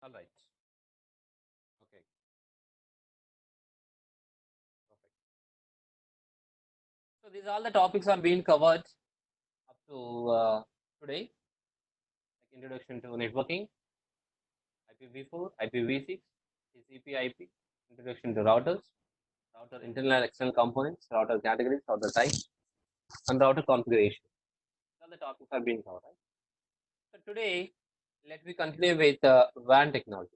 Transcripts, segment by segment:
All right. Okay. Perfect. So these all the topics are being covered up to today, like introduction to networking, IPv4, IPv6, TCP/IP, introduction to routers, router internal and external components, router categories, router types, and router configuration. All the topics are being covered. Right? So today, let me continue with WAN technology.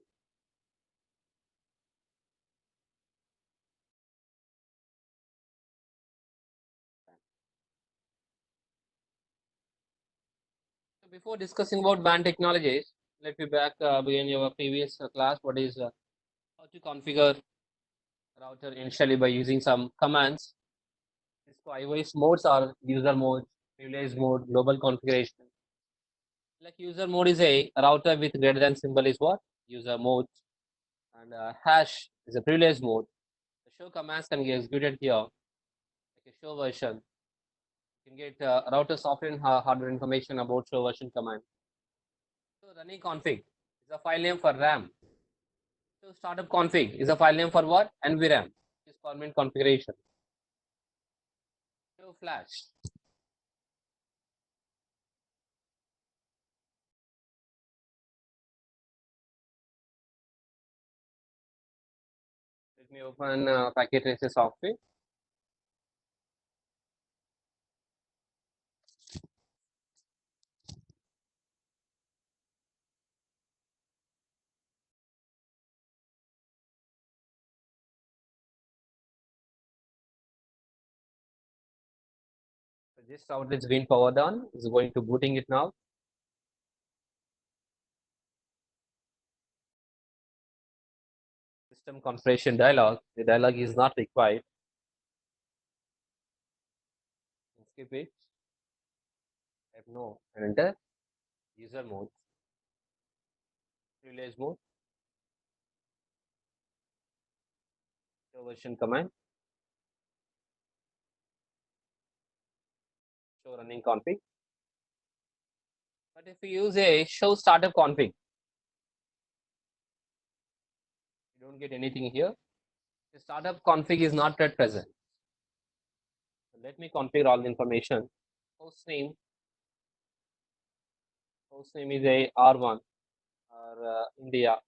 So before discussing about WAN technologies, let me begin your previous class. What is how to configure router initially by using some commands. Cisco iOS modes are user mode, privilege mode, global configuration. Like user mode is a router with greater than symbol is what? User mode. And hash is a privilege mode. The show commands can be executed here, like a show version. You can get router software and hardware information about show version command. So running config is a file name for RAM. So startup config is a file name for what? NVRAM. Is permanent configuration. So flash. Let me open packet tracer software. So this router is being powered on. Is going to booting it now. System configuration dialog. The dialog is not required. Skip it. Type no and enter. User mode. Privilege mode. Show version command. Show running config. But if you use a show startup config, you don't get anything here. The startup config is not yet present. So let me configure all the information. Host name. Host name is a R1 or India.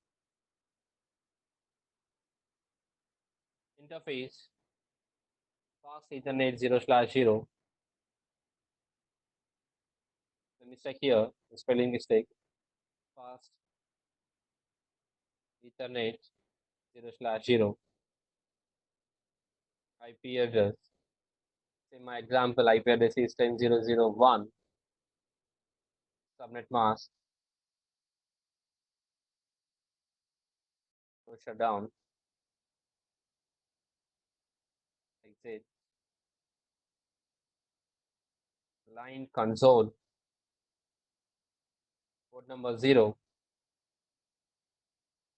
Interface. Fast Ethernet 0/0. The mistake here, the spelling mistake. Fast Ethernet 0/0. IP address. Say my example IP address is 10.0.0.1. Subnet mask. So shut down. Exit. Line console. Port number 0.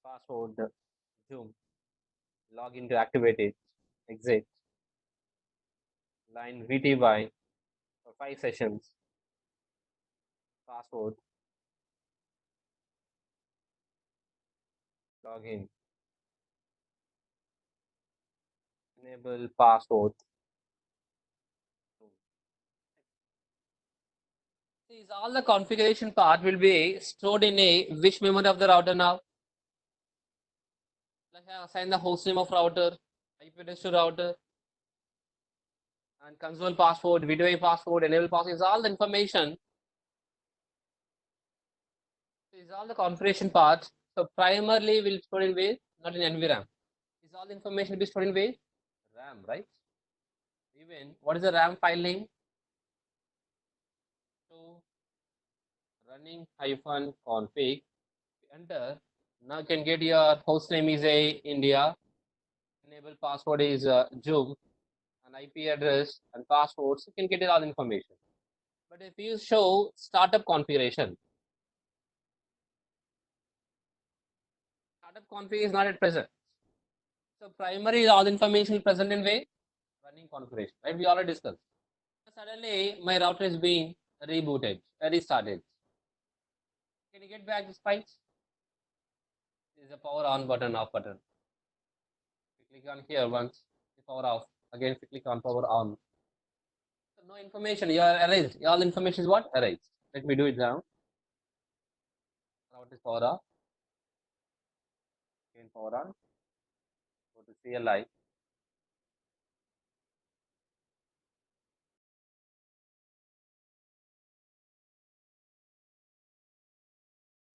Password zoom. Login to activate it. Exit. Line VTY for 5 sessions. Password. Login. Enable password. Is all the configuration part will be stored in a which memory of the router now? Like I assign the host name of router, IP address to router, and console password, VTY password, enable password is all the information. Is all the configuration part. So primarily will store in where? Not in NVRAM. Is all the information be stored in where? RAM, right? Even what is the RAM file name? So running hyphen config. Enter. Now you can get your host name is a India. Enable password is Zoom. An IP address and passwords. You can get it all information. But if you show startup configuration, startup config is not at present. So primary is all information present in way running configuration, right? We already discussed. Suddenly my router is being rebooted, restarted. Can you get back the spikes? There is a power on button, off button. If you click on here once, the power off. Again, if you click on power on. So no information, you are erased. All information is what? Erased. Let me do it now. Now it is power off. Again, power on. Go to CLI.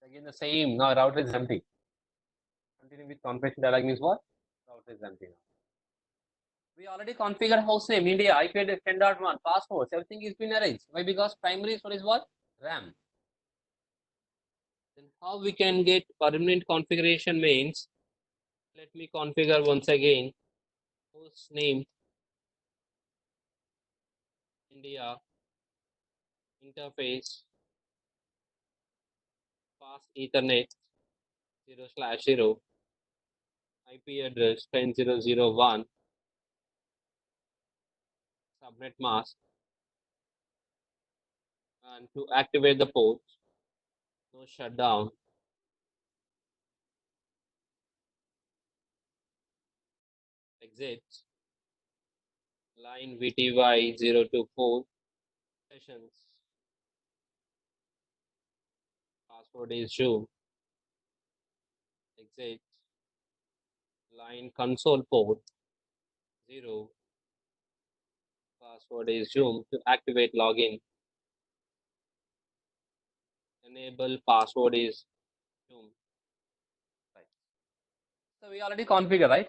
Again, the same. Now router is empty. Continue with configuration dialog means what? Router is empty now. We already configured host name India, IP address 10.1, passwords, everything is been arranged. Why? Because primary source is what? RAM. Then how we can get permanent configuration means, let me configure once again host name India interface pass Ethernet 0/0 IP address 10.0.0.1 subnet mask, and to activate the port, no shutdown, exit line VTY 024 sessions, password is Zoom, exit line console port 0, password is Zoom, to activate login, enable password is Zoom. Right. So we already configure, right?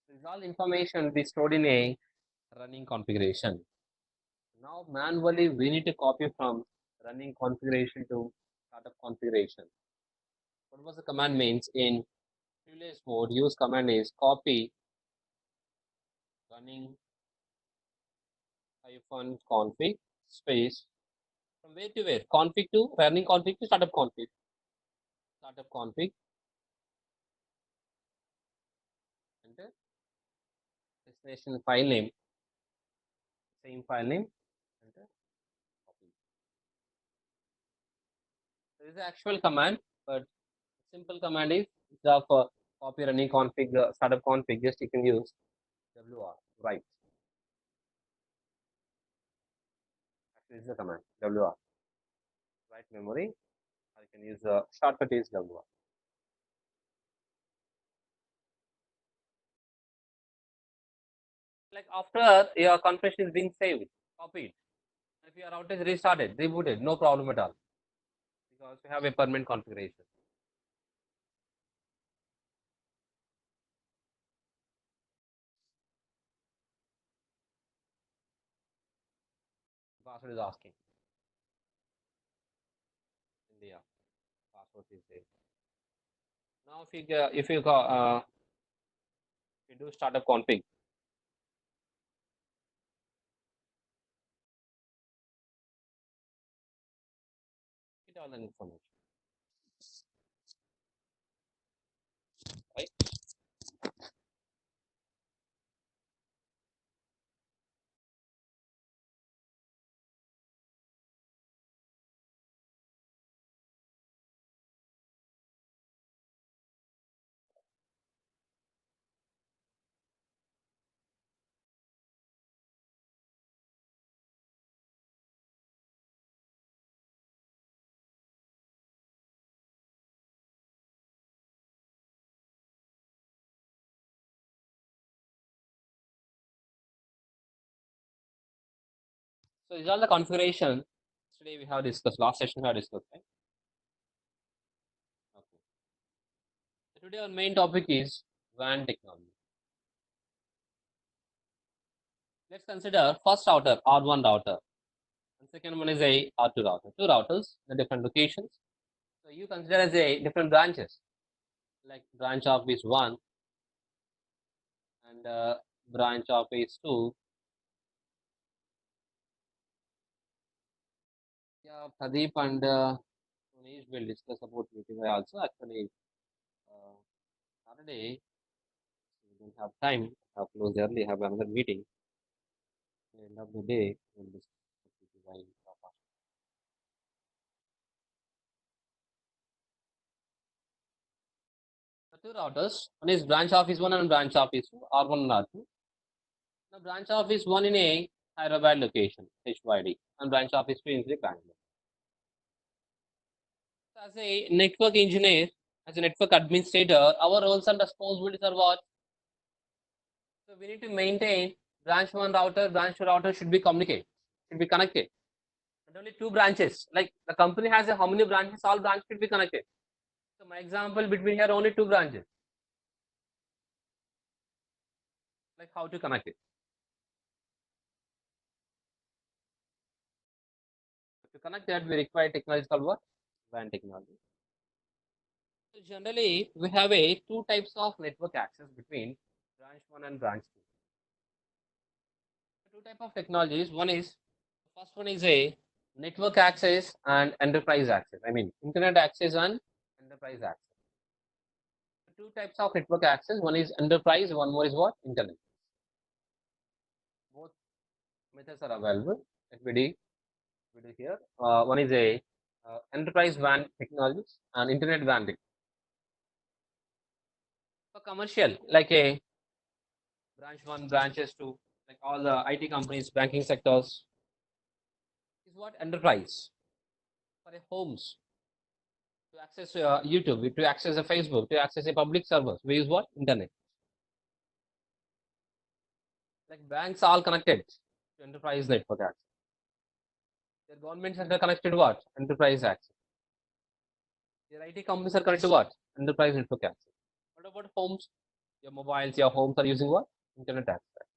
This is all information be stored in a running configuration. Now manually we need to copy from running configuration to startup configuration. What was the command means? In previous mode, use command is copy running hyphen config space from where to where? Config to running config to startup config. Startup config. Enter. Destination file name. Same file name. Enter. Copy. There is an actual command, but simple command is of copy running config startup config. Just you can use WR. Right. Actually, is the command WR. Write memory. I can use shortcut is WR. Like after your configuration is being saved, copy it. If your router is restarted, rebooted, no problem at all, because we have a permanent configuration. Password is asking. India. Password is there. Now if you do startup config, get all the information. Right? So these are the configuration. Today we have discussed. Last session we have discussed. Right? Okay. So today our main topic is WAN technology. Let's consider first router R1 router, and second one is a R2 router. Two routers in different locations. So you consider as a different branches, like branch of is 1 and branch of is 2. Yeah, Pradeep and Manish will discuss about meeting. I also actually uh, Saturday we don't have time. Have closed early. Have another meeting. At the end of the day, we'll discuss about design. Two routers. One is branch office 1 and branch office 2, R1 and R2. Now branch office 1 in a Hyderabad location, HYD, and branch office 2 in the Bangalore. So as a network engineer, as a network administrator, our roles and responsibilities are what? So we need to maintain branch 1 router, branch 2 router should be connected. And only two branches. Like the company has how many branches? All branches should be connected. So my example between here only two branches. Like how to connect it? To connect that, we require technology called what? WAN technology. So generally, we have a two types of network access between branch one and branch two. Two type of technologies. One is first one is a network access and enterprise access. I mean internet access and enterprise access. Two types of network access. One is enterprise. One more is what? Internet. Both methods are available. Let me do here. One is a enterprise WAN technologies and internet WAN. For commercial, like a branch one, branches two, like all the IT companies, banking sectors, is what enterprise. For a homes, to access YouTube, to access a Facebook, to access a public servers, we use what? Internet. Like banks all connected to enterprise network access. Their government center connected what? Enterprise access. Their IT companies are connected to what? Enterprise network access. What about homes? Your mobiles, your homes are using what? Internet access.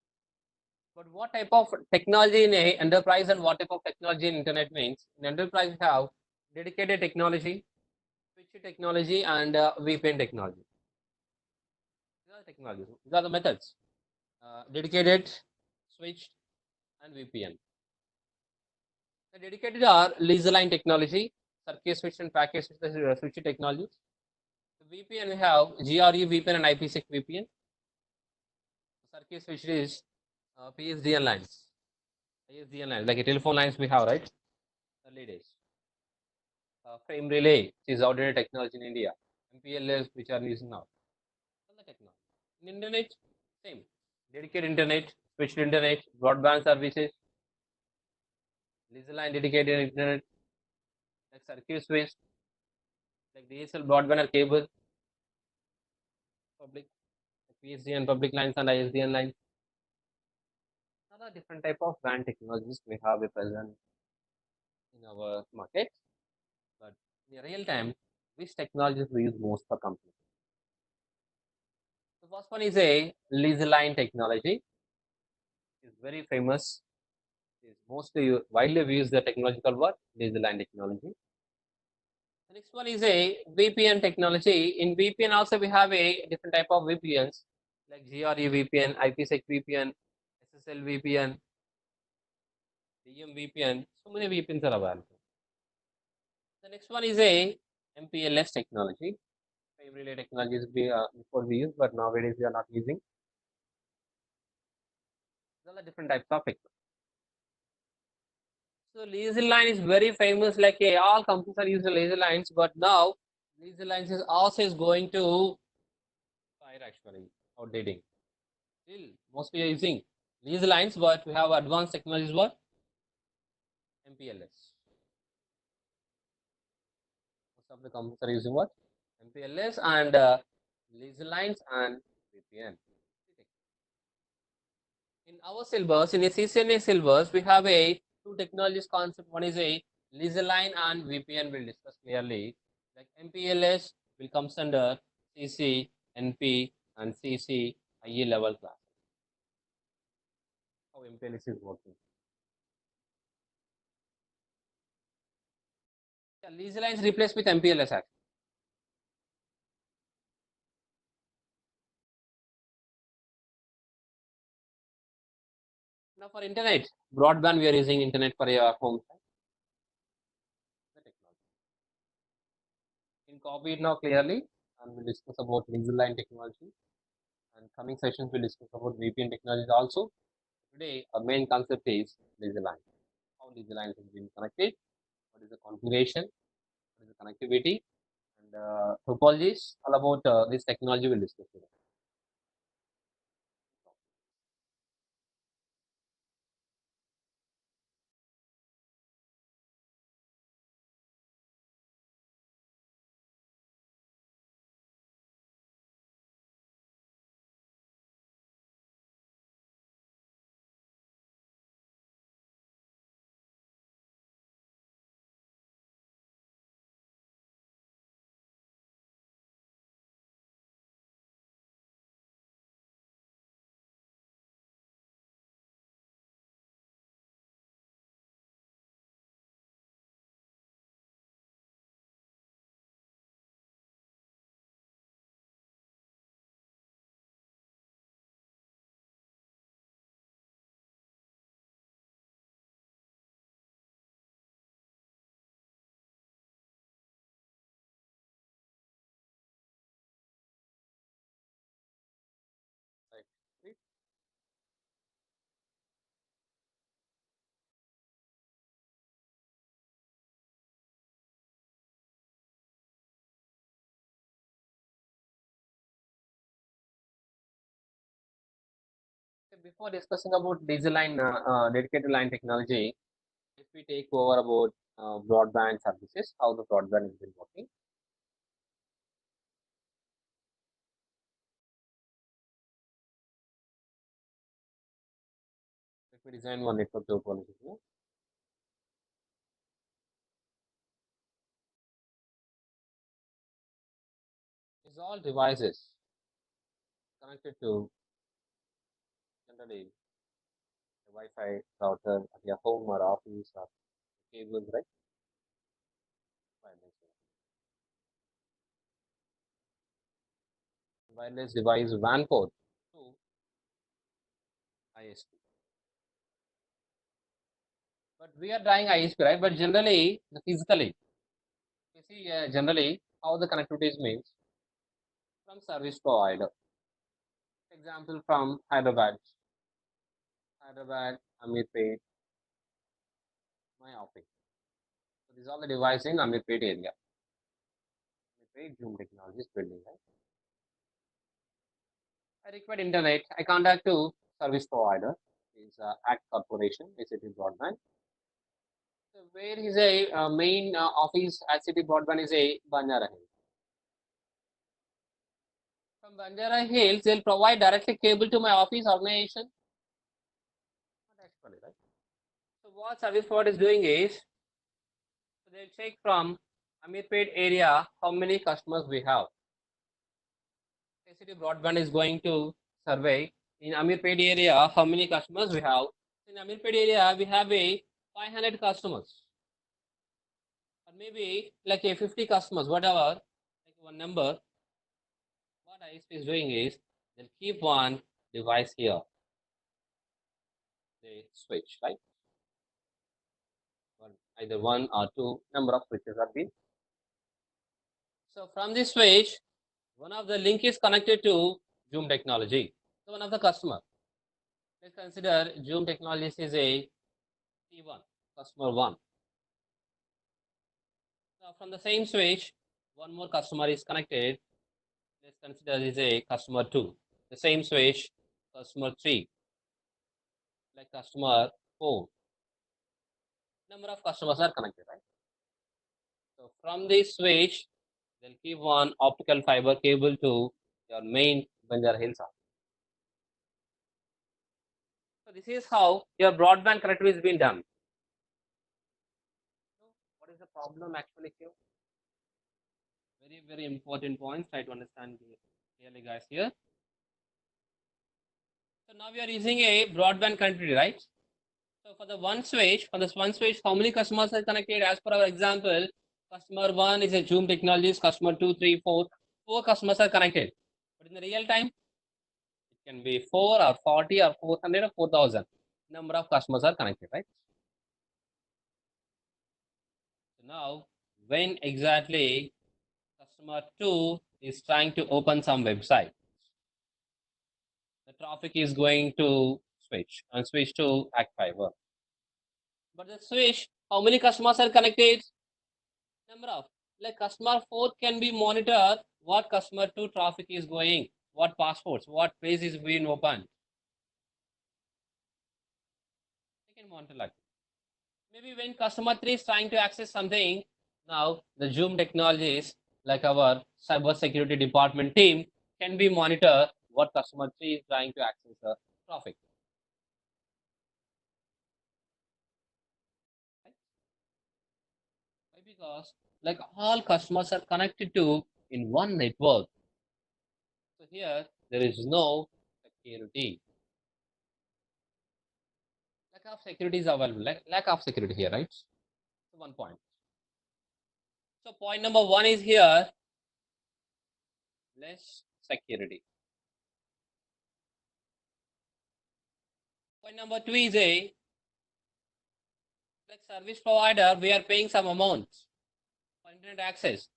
But what type of technology in a enterprise and what type of technology in internet means? In enterprise, we have dedicated technology, switch technology, and VPN technology. These are the technologies. These are the methods. Dedicated, switched, and VPN. The dedicated are laser line technology, circuit switch and packet switch technologies. The VPN we have GRU VPN and IPsec VPN. Circuit switch is PSDN lines. PSDN lines, like a telephone lines we have, right? Early days. Frame relay, which is outdated technology in India. MPLS, which are using now. All the technology. In internet, same. Dedicated internet, switched internet, broadband services, laser line dedicated internet, like circuit switch, like DSL broadband or cable, public, like PSDN public lines and ISDN lines. Other different type of WAN technologies we have a present in our market. But in real time, which technologies we use most for companies? The first one is a laser line technology. It's very famous. It's mostly widely used the technology called what? Laser line technology. The next one is a VPN technology. In VPN also we have a different type of VPNs like GRE VPN, IPsec VPN, SSL VPN, DM VPN. So many VPNs are available. The next one is a MPLS technology. Frame relay technologies before we use, but nowadays we are not using. There are different types of technology. So laser line is very famous. Like all companies are using laser lines, but now laser lines is also is going to fire actually outdating. Still, mostly are using laser lines, but we have advanced technologies. What? MPLS. Most of the companies are using what? MPLS and laser lines and VPN. In our syllabus, in a CCNA syllabus, we have a two technologies concept. One is a laser line and VPN. We'll discuss clearly. Like MPLS will comes under CC, NP, and CC IE level class. How MPLS is working. Yeah, laser lines replaced with MPLS actually. Now for internet, broadband we are using internet for your home. The technology. In copy it now clearly, and we'll discuss about laser line technology. And coming sessions we'll discuss about VPN technologies also. Today our main concept is laser line. How laser lines have been connected, what is the configuration, what is the connectivity, and and topologies. All about this technology we'll discuss today. Right. Okay, before discussing about diesel line, dedicated line technology, if we take over about broadband services, how the broadband has been working. If we design one network topology here, is all devices connected to generally a Wi-Fi router at your home or office or cables, right? Wireless, wireless device WAN port to ISP. But we are trying ISP, right? But generally, physically, you see, generally how the connectivity is means from service provider. Example from Hyderabad, Amirpet, my office. So these are the devices in Amirpet area. Amirpet Zoom Technologies building, right? I require internet. I contact to service provider. Is Act Corporation, ACT Broadband. So where is a main office at City Broadband is a Banjara Hill. From Banjara Hills, they'll provide directly cable to my office organization. Not actually, right? So what service provider is doing is, so they'll check from Amirpet area how many customers we have. City Broadband is going to survey in Amirpet area how many customers we have. In Amirpet area, we have a 500 customers, or maybe like a 50 customers, whatever, like one number. What ISP is doing is they'll keep one device here. They switch, right? Either one or two number of switches are been. So from this switch, one of the link is connected to Zoom technology. So one of the customer. Let's consider Zoom Technologies is a T1, customer one. Now from the same switch, one more customer is connected. Let's consider this a customer two. The same switch, customer three, like customer four. Number of customers are connected, right? So from this switch, they'll keep one optical fiber cable to your main Banjara Hills office. So this is how your broadband connectivity is being done. So what is the problem actually here? Very, very important points. Try to understand clearly, guys, here. So now we are using a broadband connectivity, right? So for the one switch, how many customers are connected? As per our example, customer one is a Zoom Technologies, customer two, three, four. Four customers are connected. But in the real time, it can be 4 or 40 or 400 or 4,000. Number of customers are connected, right? So now, when exactly customer two is trying to open some website, the traffic is going to switch and switch to Act Fiber. But the switch, how many customers are connected? Number of Like customer 4 can be monitored what customer 2 traffic is going, what passports, what place is being opened. They can monitor like maybe when customer 3 is trying to access something, now the Zoom technologies like our cyber security department team can be monitor what customer 3 is trying to access the traffic. Right? Why? Because like all customers are connected to in one network. So here there is no security. Lack of security is available. Lack of security here, right? So one point. So point number one is here less security. Point number two is a like service provider, we are paying some amount for internet access.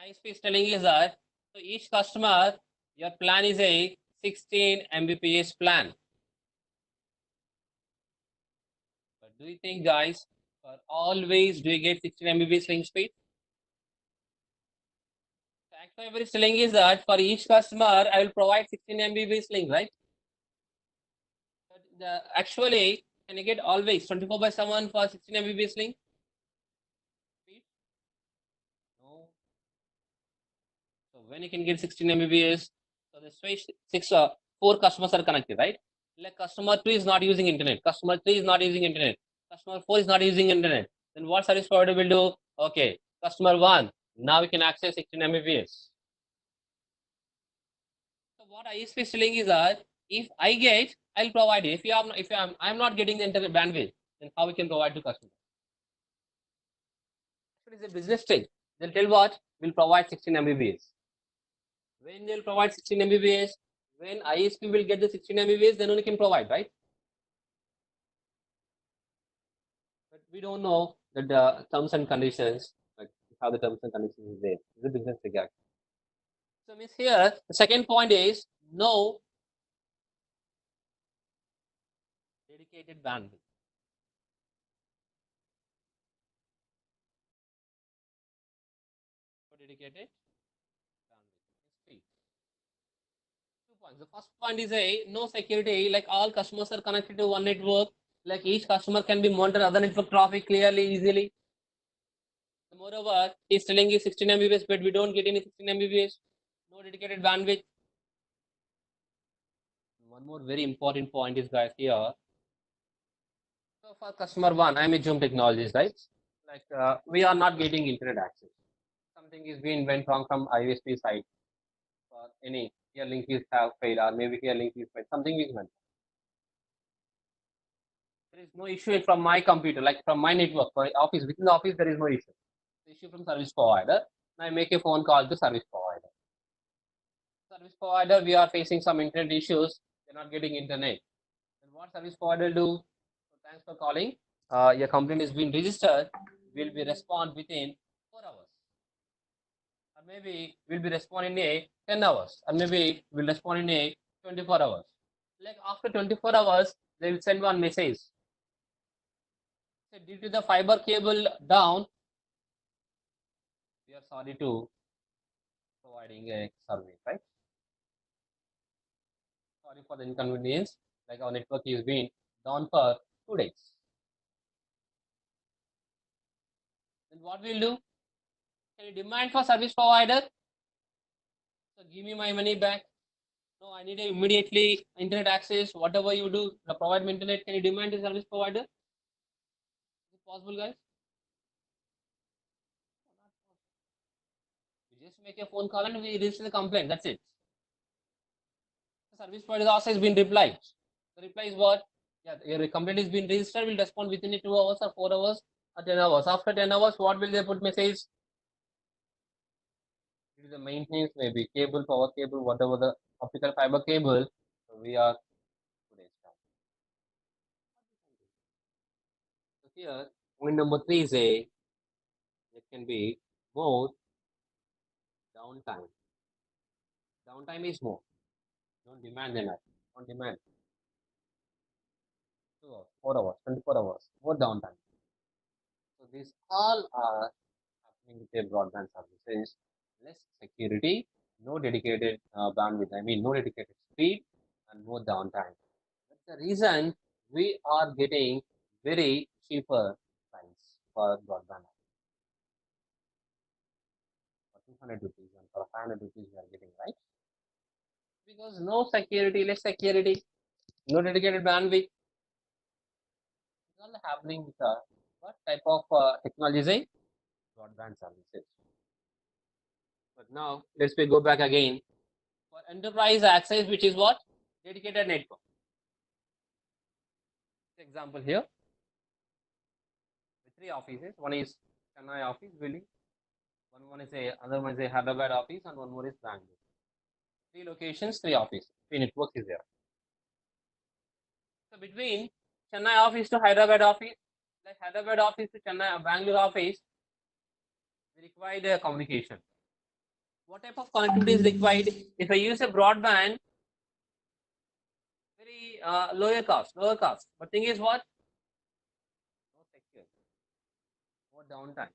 ISP is telling is that so each customer, your plan is a 16 Mbps plan. But do you think, guys, for always do you get 16 Mbps link speed? Actually, every telling is that for each customer, I will provide 16 Mbps link, right? But actually, can you get always 24 by 7 for 16 Mbps link? Speed? No. So when you can get 16 Mbps, so the switch six four customers are connected, right? Like customer 3 is not using internet, customer 3 is not using internet, customer 4 is not using internet. Then what service provider will do? Okay, customer 1, now we can access 16 Mbps. So what ISP is telling is that if I get, I'll provide it. If you are, if I'm not getting the internet bandwidth, then how we can provide to customer? Actually, it's a business thing. They'll tell what we'll provide 16 Mbps. When they'll provide 16 Mbps, when ISP will get the 16 Mbps, then only can provide, right? But we don't know the terms and conditions, like how the terms and conditions is there. It's a business thing. So means here, the second point is no dedicated bandwidth. No dedicated bandwidth. 2 points. The first point is a no security, like all customers are connected to one network, like each customer can be monitored other network traffic clearly, easily. Moreover, he's telling you 16 Mbps, but we don't get any 16 Mbps, no dedicated bandwidth. One more very important point is, guys, here. So for customer one, I'm a Zoom Technologies, right? Like we are not getting internet access. Something is being went wrong from ISP side, or any here link is have failed, or maybe here link is failed. Something is went. There is no issue from my computer, like from my network, my office. Within the office, there is no issue. The issue from service provider. I make a phone call to service provider. Service provider, we are facing some internet issues. They're not getting internet. Then what service provider do? So thanks for calling. Your complaint is being registered. Will be respond within 4 hours, or maybe will be respond in a 10 hours, or maybe will respond in a 24 hours. Like after 24 hours, they will send one message. So due to the fiber cable down, we are sorry to providing a service, right? Sorry for the inconvenience. Like our network is being down for 2 days. Then what we'll do? Can you demand for service provider? So give me my money back. No, I need immediately internet access. Whatever you do, provide me internet. Can you demand the service provider? Is it possible, guys? We just make a phone call and we register the complaint. That's it. The service provider also has been replied. The reply is what? Yeah, your complaint is being registered. Will respond within 2 hours or 4 hours or 10 hours. After 10 hours, what will they put message? It is the maintenance, maybe cable, power cable, whatever the optical fiber cable. So we are today's time. So here, point number three is a it can be more downtime. Downtime is more. Don't demand enough. Don't demand 2 hours, 4 hours, 24 hours, more downtime. So these all are with a broadband services, less security, no dedicated bandwidth. I mean, no dedicated speed and more downtime. That's the reason we are getting very cheaper price for broadband. For 200 rupees and for 500 rupees we are getting, right? Because no security, less security, no dedicated bandwidth. It's all happening with what type of technology? Broadband services. But now let's we go back again for enterprise access, which is what? Dedicated network. Example here, with three offices. One is Chennai office building, one is a other one is a Hyderabad office, and one more is Bangalore. Three locations, three offices. Three networks is there. So between Chennai office to Hyderabad office, like Hyderabad office to Chennai Bangalore office, we require a communication. What type of connectivity is required? If I use a broadband, very lower cost. But thing is what? No secure, no downtime.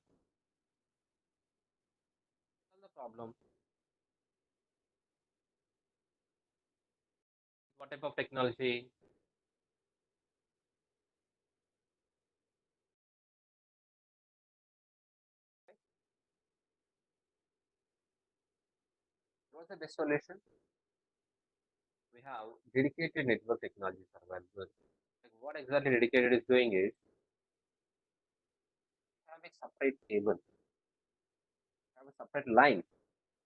That's the problem. What type of technology? What's the best solution? We have dedicated network technologies available. Like what exactly dedicated is doing is have a separate cable, have a separate line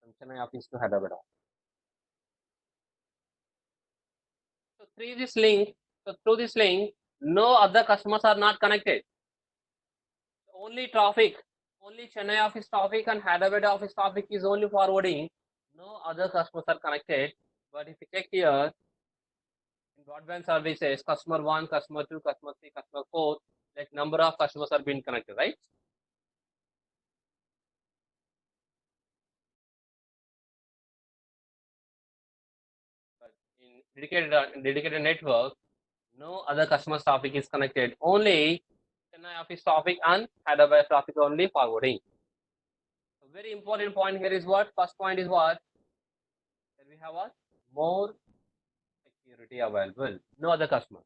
from Chennai office to Hyderabad office. So through this link, no other customers are not connected. Only traffic, only Chennai office traffic and Hyderabad office traffic is only forwarding. No other customers are connected. But if you check here in broadband services, customer one, customer two, customer three, customer four, like number of customers are being connected, right? But in dedicated network, no other customer traffic is connected. Only Chennai office traffic and Hyderabad traffic only forwarding. So very important point here is what? First point is what? That we have what? More security available. No other customer.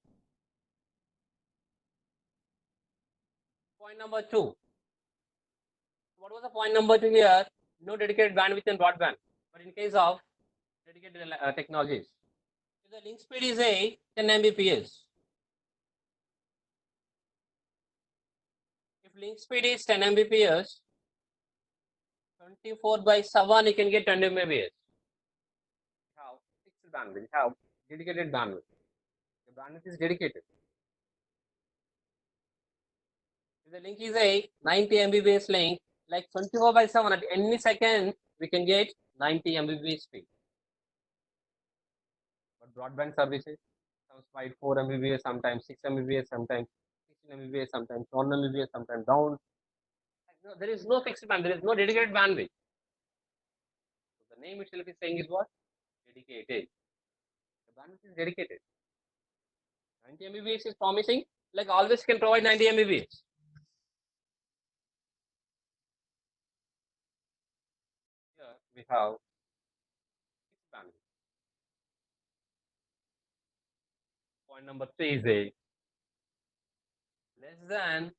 Point number two. What was the point number two here? No dedicated bandwidth and broadband. But in case of dedicated technologies, if the link speed is a 10 Mbps. If link speed is 10 Mbps, 24 by 7, you can get 20 Mbps. Have fixed bandwidth, have dedicated bandwidth. The bandwidth is dedicated. If the link is a 90 Mbps link, like 24 by 7, at any second, we can get 90 Mbps speed. But broadband services, sometimes 4 Mbps, sometimes 6 Mbps, sometimes 16 Mbps, sometimes 1 Mbps, sometimes down. No, there is no fixed band, there is no dedicated bandwidth. So the name itself is saying is what? Dedicated. The bandwidth is dedicated. 90 Mbps is promising, like always can provide 90 Mbps. Here we have fixed bandwidth. Point number three is a less than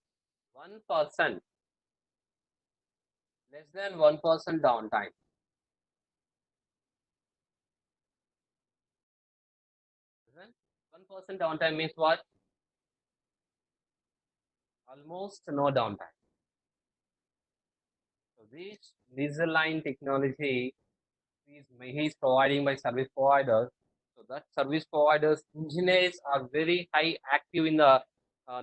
1%, less than 1% downtime. 1% downtime means what? Almost no downtime. So this line technology is providing by service providers. So that service providers engineers are very high active in the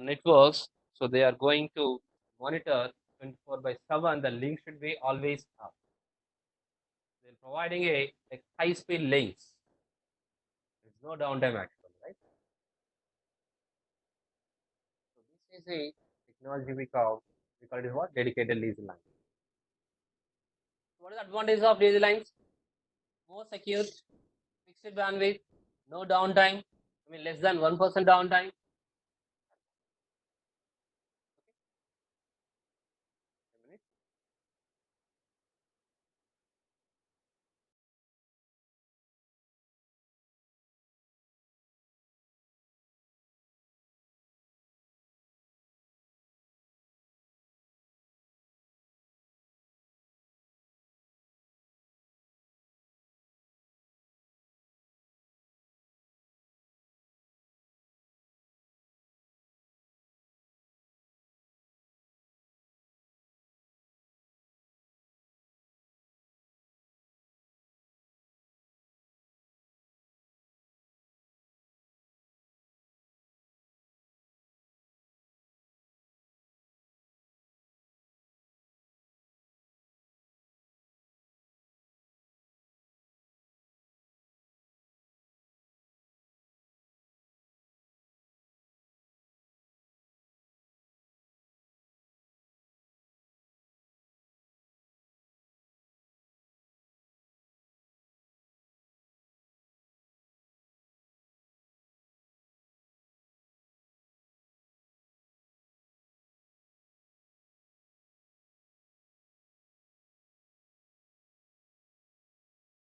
networks. So they are going to monitor 24 by 7. The link should be always up. They're providing a high speed links. There's no downtime actually, right? So this is a technology we call it what? Dedicated lazy line. What is the advantage of lazy lines? More secure, fixed bandwidth, no downtime. I mean less than 1% downtime.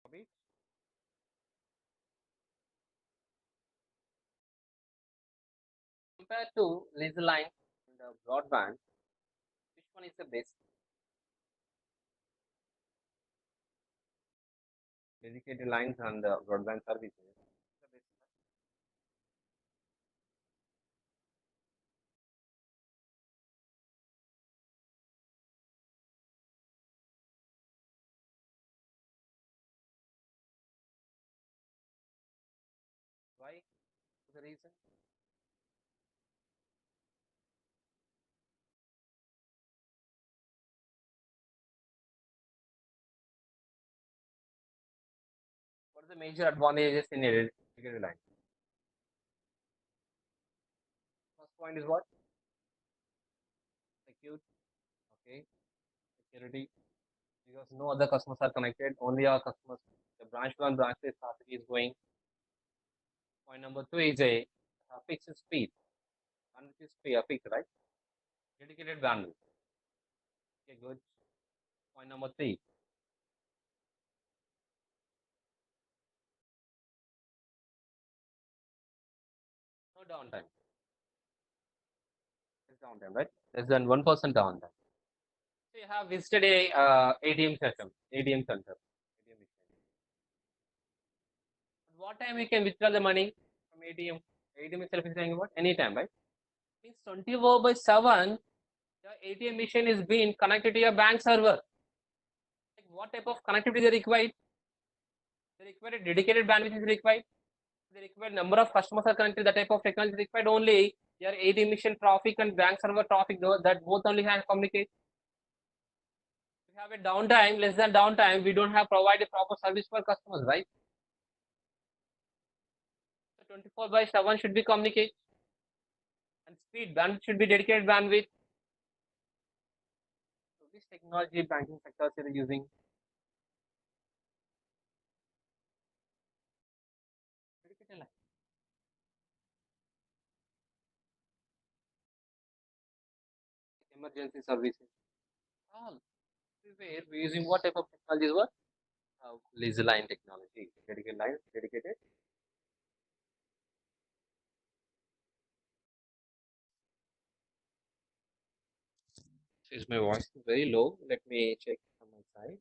Copy. Compared to laser line and broadband, which one is the best? Dedicated lines and broadband services. The best. Why? The reason? What are the major advantages in a dedicated line? First point is what? Secure. Okay. Security. Because no other customers are connected, only our customers. The branch one, branch is is going. Point number two is a fixed speed. And which is fixed, right? Dedicated bandwidth. Okay, good. Point number three. No downtime. It's downtime, right? Less than 1% downtime. So you have visited a ATM system, ATM center. ATM machine. At what time we can withdraw the money from ATM? ATM itself is saying what? Anytime, right? Means 24 by 7, the ATM machine is being connected to your bank server. Like what type of connectivity they require? They require a dedicated bandwidth is required. They require number of customers are connected. That type of technology is required only. Your ATM machine traffic and bank server traffic, that both only can communicate. If we have a downtime, less than downtime, we don't have provided proper service for customers, right? So 24 by 7 should be communicated. And speed bandwidth should be dedicated bandwidth. So this technology banking sectors are using dedicated line. Emergency services. All everywhere we're using what type of technology is what? Laser line technology. Dedicated line, dedicated. Is my voice very low? Let me check from my side.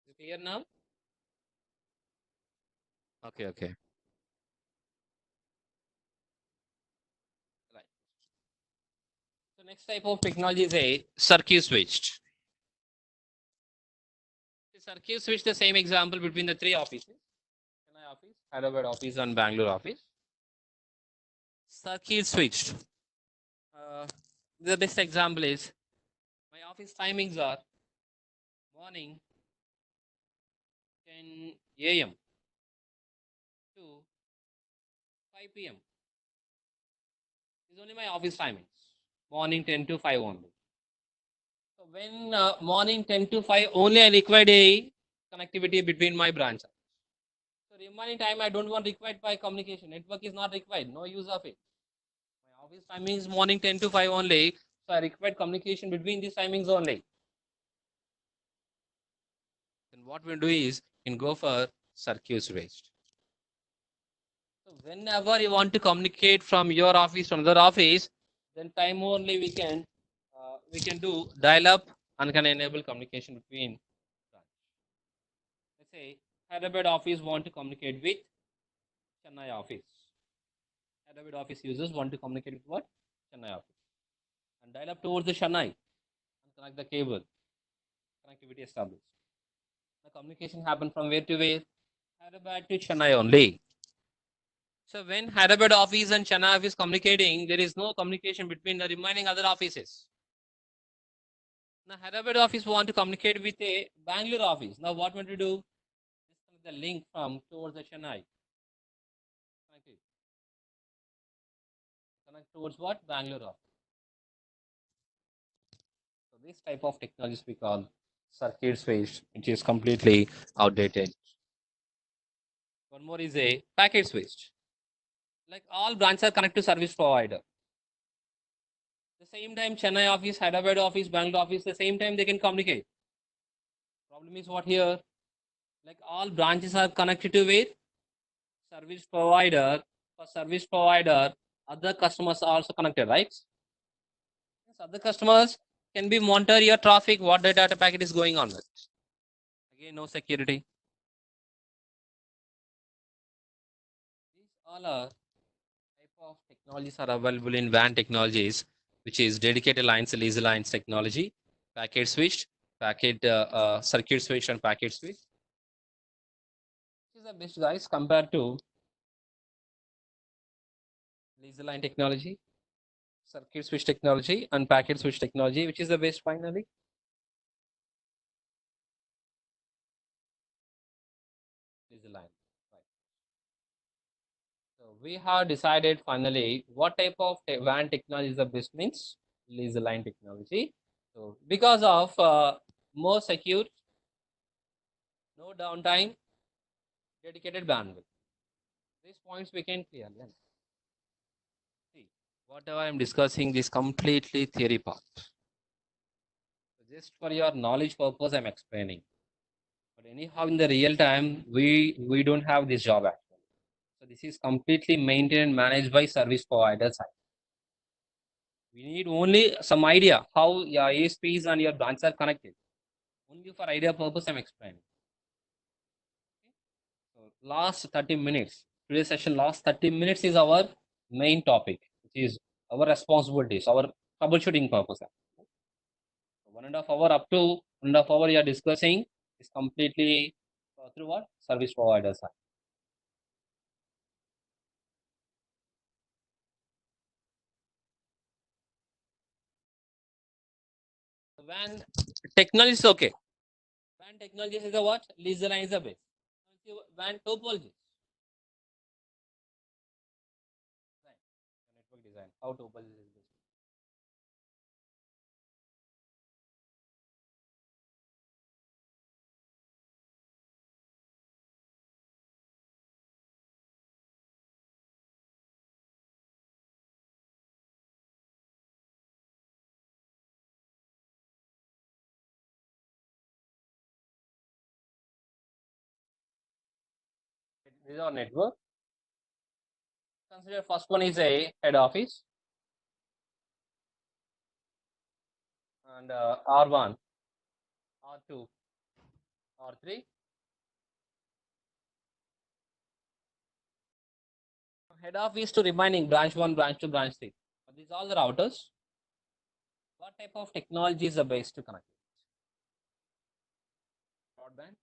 Is it clear now? Okay, okay. Right. So next type of technology is a circuit switched. The circuit switch, the same example between the three offices. Chennai office, Hyderabad office, and Bangalore office. Circuit switched. Uh, the best example is my office timings are morning 10 a.m. to 5 p.m. Is only my office timings. Morning 10 to 5 only. So when morning 10 to 5 only I required a connectivity between my branches. So remaining time I don't want required by communication. Network is not required. No use of it. My office timing is morning 10 to 5 only. So I required communication between these timings only. Then what we'll do is can go for circuit switched. So whenever you want to communicate from your office from other office, then time only we can do dial up and can enable communication between. Let's say Hyderabad office want to communicate with Chennai office. Hyderabad office users want to communicate with what? Chennai office. And dial up towards the Chennai and connect the cable. Connectivity established. The communication happen from where to where? Hyderabad to Chennai only. So when Hyderabad office and Chennai office communicating, there is no communication between the remaining other offices. Now Hyderabad office want to communicate with a Bangalore office. Now what want to do? Disconnect the link from towards the Chennai. Connect it. Connect towards what? Bangalore office. So this type of technologies we call circuit switch, which is completely outdated. One more is a packet switch. Like all branches are connected to service provider. The same time, Chennai office, Hyderabad office, Bangalore office, the same time they can communicate. Problem is what here? Like all branches are connected to where? Service provider. For service provider, other customers are also connected, right? Yes, other customers can be monitor your traffic, what the data packet is going on with. Again, no security. These all are type of technologies are available in WAN technologies, which is dedicated lines, laser lines technology, packet switch, packet circuit switch, and packet switch. This is the best, guys, compared to laser line technology, circuit switch technology, and packet switch technology, which is the best finally. Laser line. Right. So we have decided finally what type of WAN technology is the best means laser line technology. So because of more secure, no downtime, dedicated bandwidth. These points we can clearly understand. See, whatever I'm discussing is completely theory part. So just for your knowledge purpose, I'm explaining. But anyhow, in the real time, we don't have this job actually. So this is completely maintained and managed by service providers. We need only some idea how your ASPs and your branches are connected. Only for idea purpose, I'm explaining. So last 30 minutes, today's session, last 30 minutes is our main topic, which is our responsibilities, our troubleshooting purpose. 1.5 hour up to 1.5 hour you are discussing is completely through what? Service providers. When technology is okay. When technology is a what? Laser line is a base. When topology. Right. Network design. How topology is based. This is our network. Consider first one is a head office and R1, R2, R3. Head office to remaining branch 1, branch 2, branch 3. These are all the routers. What type of technology is the base to connect? Broadband,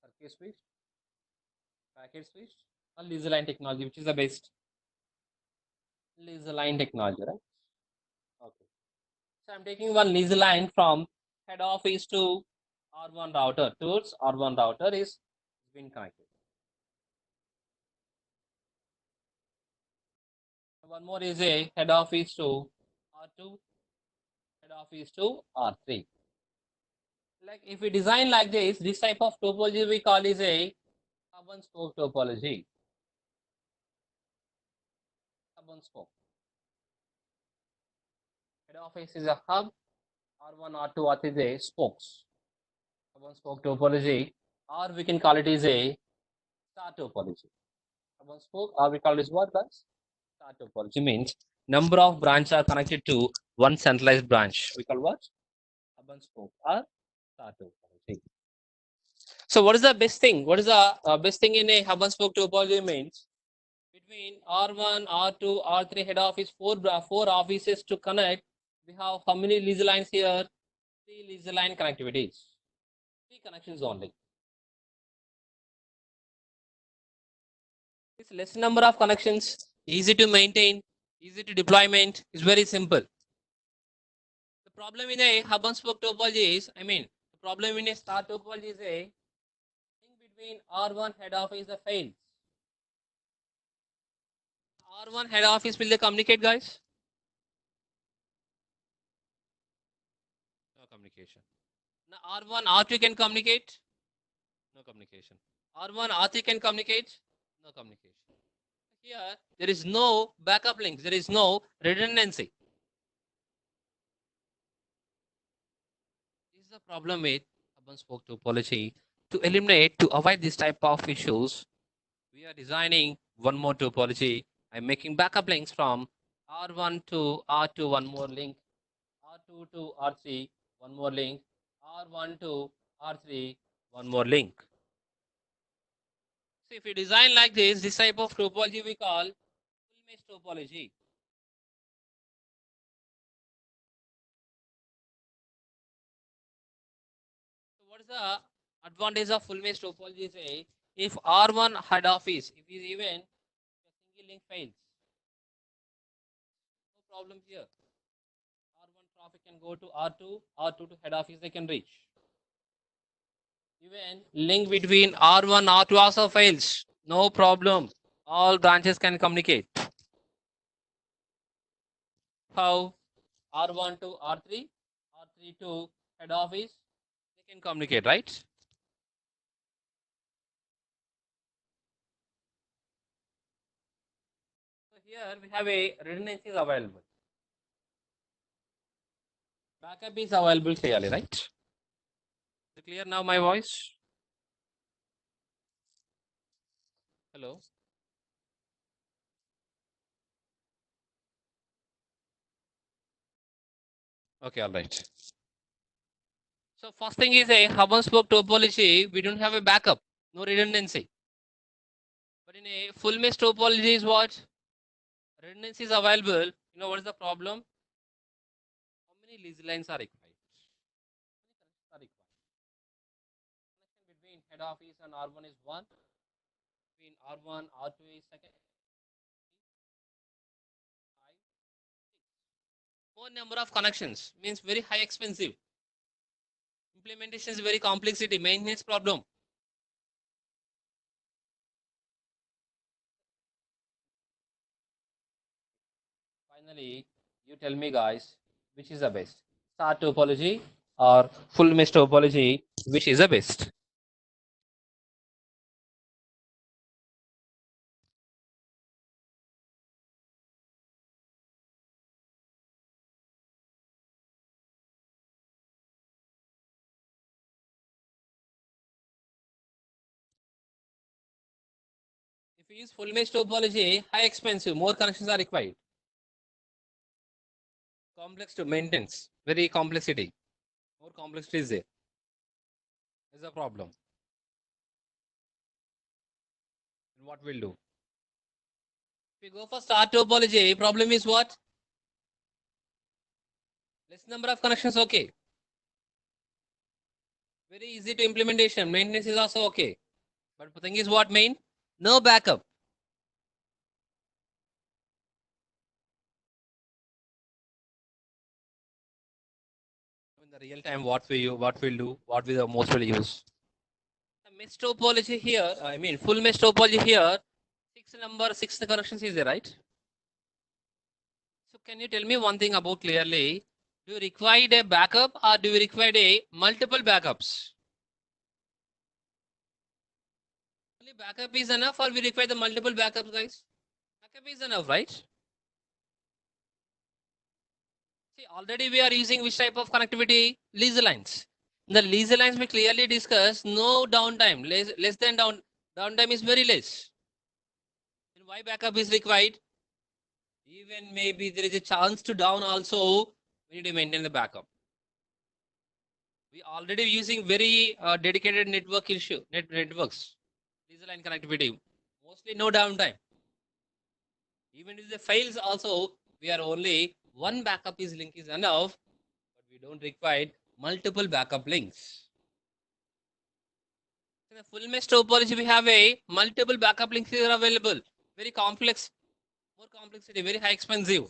circuit switch, packet switch, or laser line technology, which is the best? Laser line technology, right? Okay. So I'm taking one laser line from head office to R1 router. Towards R1 router is been connected. One more is a head office to R2, head office to R3. Like if we design like this type of topology we call is a hub and spoke topology. Hub and spoke. Head office is a hub, R1, R2, R3 is a spokes. Hub and spoke topology, or we can call it is a star topology. Hub and spoke, or we call it is what, guys? Star topology means number of branches are connected to one centralized branch. We call what? Hub and spoke or star topology. So what is the best thing? What is the best thing in a hub and spoke topology means? Between R1, R2, R3 head office, four offices to connect. We have how many laser lines here? 3 laser line connectivities. 3 connections only. It's less number of connections, easy to maintain, easy to deployment. It's very simple. The problem in a hub and spoke topology is, the problem in a star topology is a thing between R1 head office that fails. R1 head office will they communicate, guys? No communication. Now R1, R2 can communicate? No communication. R1, R3 can communicate? No communication. Here, there is no backup links. There is no redundancy. This is the problem with hub and spoke topology. To eliminate, to avoid this type of issues, we are designing one more topology. I'm making backup links from R1 to R2, one more link, R2 to R3, one more link, R1 to R3, one more link. So if we design like this type of topology we call full mesh topology. So what is the advantage of full mesh topology? Say if R1 head office, if is even a single link fails, no problem here. R1 traffic can go to R2, R2 to head office they can reach. Even link between R1, R2 also fails. No problem. All branches can communicate. How? R1 to R3, R3 to head office, they can communicate, right? So here we have a redundancy is available. Backup is available clearly, right? Is it clear now my voice? Hello? Okay, all right. So first thing is a hub and spoke topology. We don't have a backup, no redundancy. But in a full mesh topology is what? Redundancy is available. You know what is the problem? How many lease lines are required? How many connections are required? Connection between head office and R1 is one. Between R1, R2 is second. 5, 6. More number of connections means very high expensive. Implementation is very complexity, maintenance problem. Finally, you tell me guys, which is the best? Star topology or full mesh topology, which is the best? If you use full mesh topology, high expensive, more connections are required. Complex to maintenance, very complexity. More complexity is there. Is a problem. And what we'll do? If we go for star topology, problem is what? Less number of connections, okay. Very easy to implementation. Maintenance is also okay. But the thing is what main? No backup. In the real time, what we'll do, what we the most will use. The mesh topology here, I mean full mesh topology here, six connections is there, right? So can you tell me one thing about clearly? Do you require a backup or do you require a multiple backups? Only backup is enough or we require the multiple backups, guys? Backup is enough, right? See, already we are using which type of connectivity? Lease lines. The lease lines we clearly discussed, no downtime, less than downtime is very less. Then why backup is required? Even maybe there is a chance to down also, we need to maintain the backup. We already using very dedicated networks, lease line connectivity, mostly no downtime. Even if the fails also, we are only one backup is link is enough, but we don't require multiple backup links. In the full mesh topology, we have a multiple backup links are available. Very complex, more complexity, very high expensive.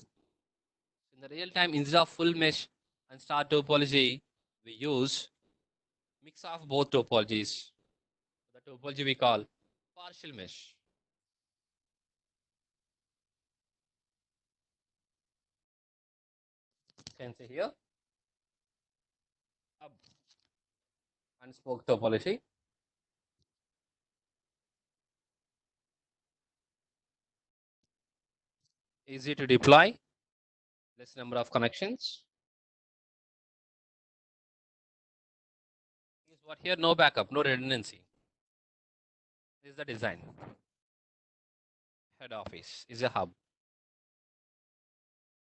In the real time, instead of full mesh and star topology, we use mix of both topologies. The topology we call partial mesh. Can see here hub and spoke topology. easy to deploy, less number of connections. Is what here? No backup, no redundancy. This is the design. Head office is a hub.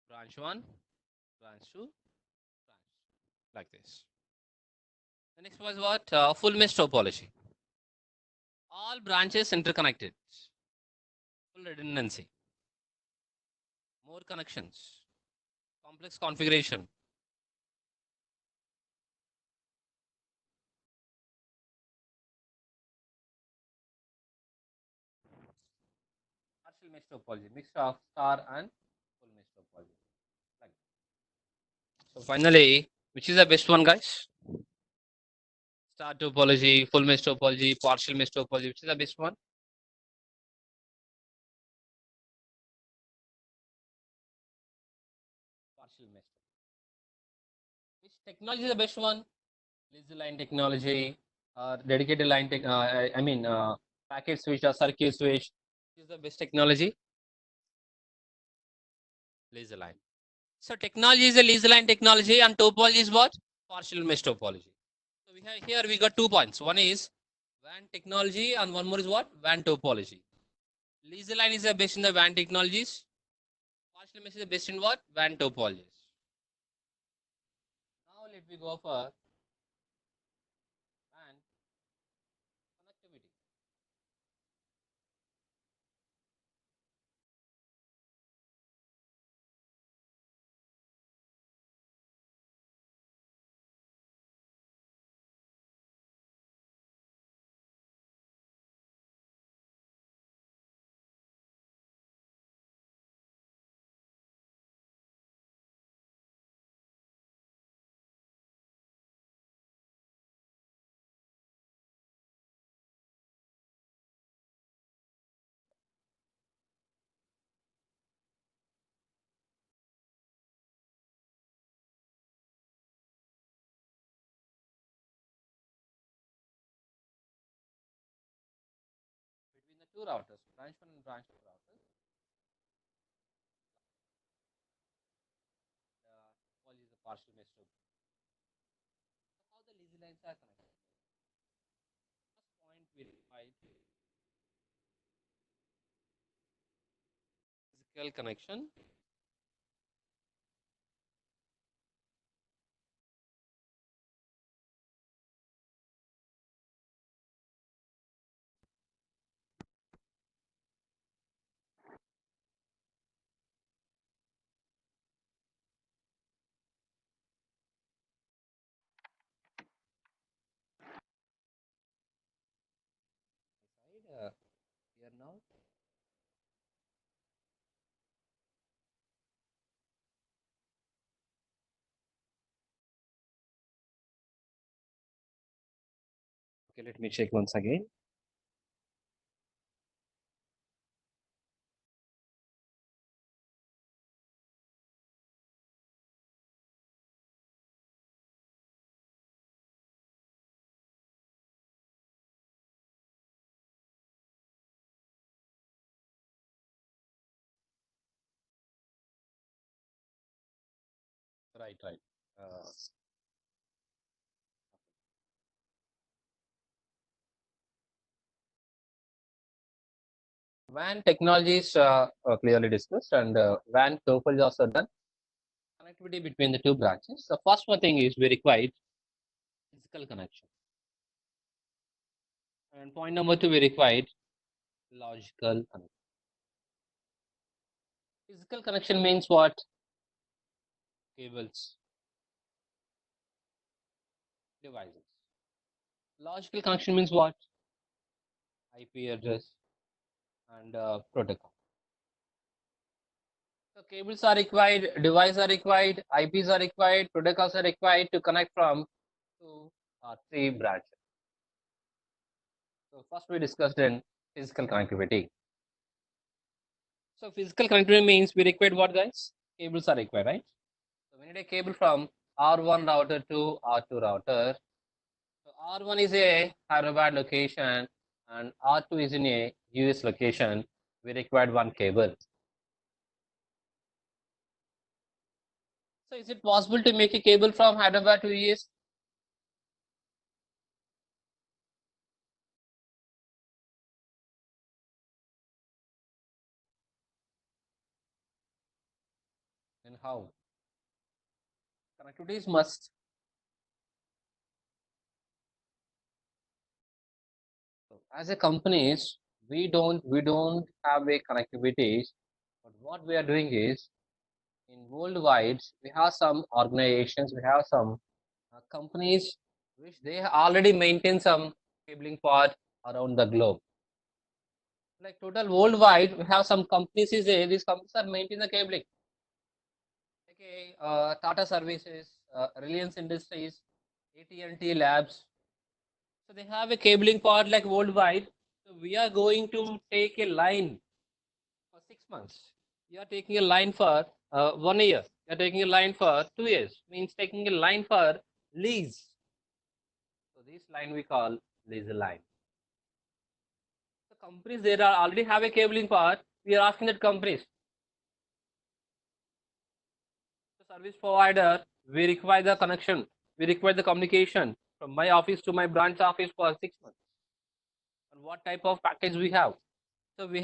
Branch 1, branch 2, branch like this. The next was what? Full mesh topology. All branches interconnected. Full redundancy. More connections. Complex configuration. Partial mesh topology. Mix of star and full mesh topology. Like so finally, which is the best one, guys? Star topology, full mesh topology, partial mesh topology. Which is the best one? Partial mesh. Which technology is the best one? Lazy line technology or dedicated line tech. I mean, packet switch or circuit switch. Which is the best technology? Lazy line. So technology is a lazy line technology, and topology is what? Partial mesh topology. So we have here we got 2 points. One is WAN technology, and one more is what? WAN topology. Lazy line is the best in the WAN technologies. Partial mesh is the best in what? WAN topologies. Now let me go for WAN connectivity. Between the two routers, branch 1 and branch 2 routers, topology is the partial mesh topology. So how the lazy lines are connected? First point we required physical connection. Here now. Okay, let me check once again. Right, right. WAN technologies clearly discussed, and WAN topology also done. Connectivity between the two branches. The first one thing is we require physical connection, and point number two we require logical connection. Physical connection means what? Cables, devices. Logical connection means what? IP address and protocol. So cables are required, devices are required, IPs are required, protocols are required to connect from two or three branches. So first we discussed in physical connectivity. So physical connectivity means we require what, guys? Cables are required, right? So we need a cable from R1 router to R2 router. So R1 is a Hyderabad location and R2 is in a US location. We required one cable. So is it possible to make a cable from Hyderabad to US? And how? Connectivity is must. So as a companies, we don't have a connectivity, but what we are doing is in worldwide we have some organizations, we have some companies which they already maintain some cabling part around the globe. Like total worldwide, we have some companies is there. These companies are maintaining the cabling. Okay, Tata Services, Reliance Industries, AT&T Labs. So they have a cabling part like worldwide. So we are going to take a line for 6 months. You are taking a line for 1 year. You are taking a line for 2 years. Means taking a line for lease. So this line we call lease line. The companies there are already have a cabling part. We are asking that companies, the service provider, we require the connection. We require the communication from my office to my branch office for 6 months. And what type of package we have? So we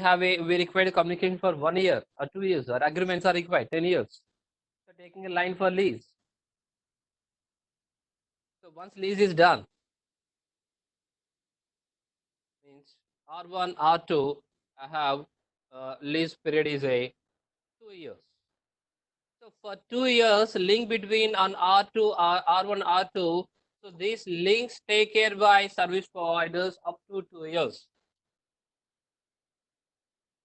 require the communication for 1 year or 2 years. Or agreements are required 10 years. So taking a line for lease. So once lease is done, means R1, R2, I have lease period is a 2 years. So for 2 years, link between an R2, R1, R2. So these links take care by service providers up to 2 years.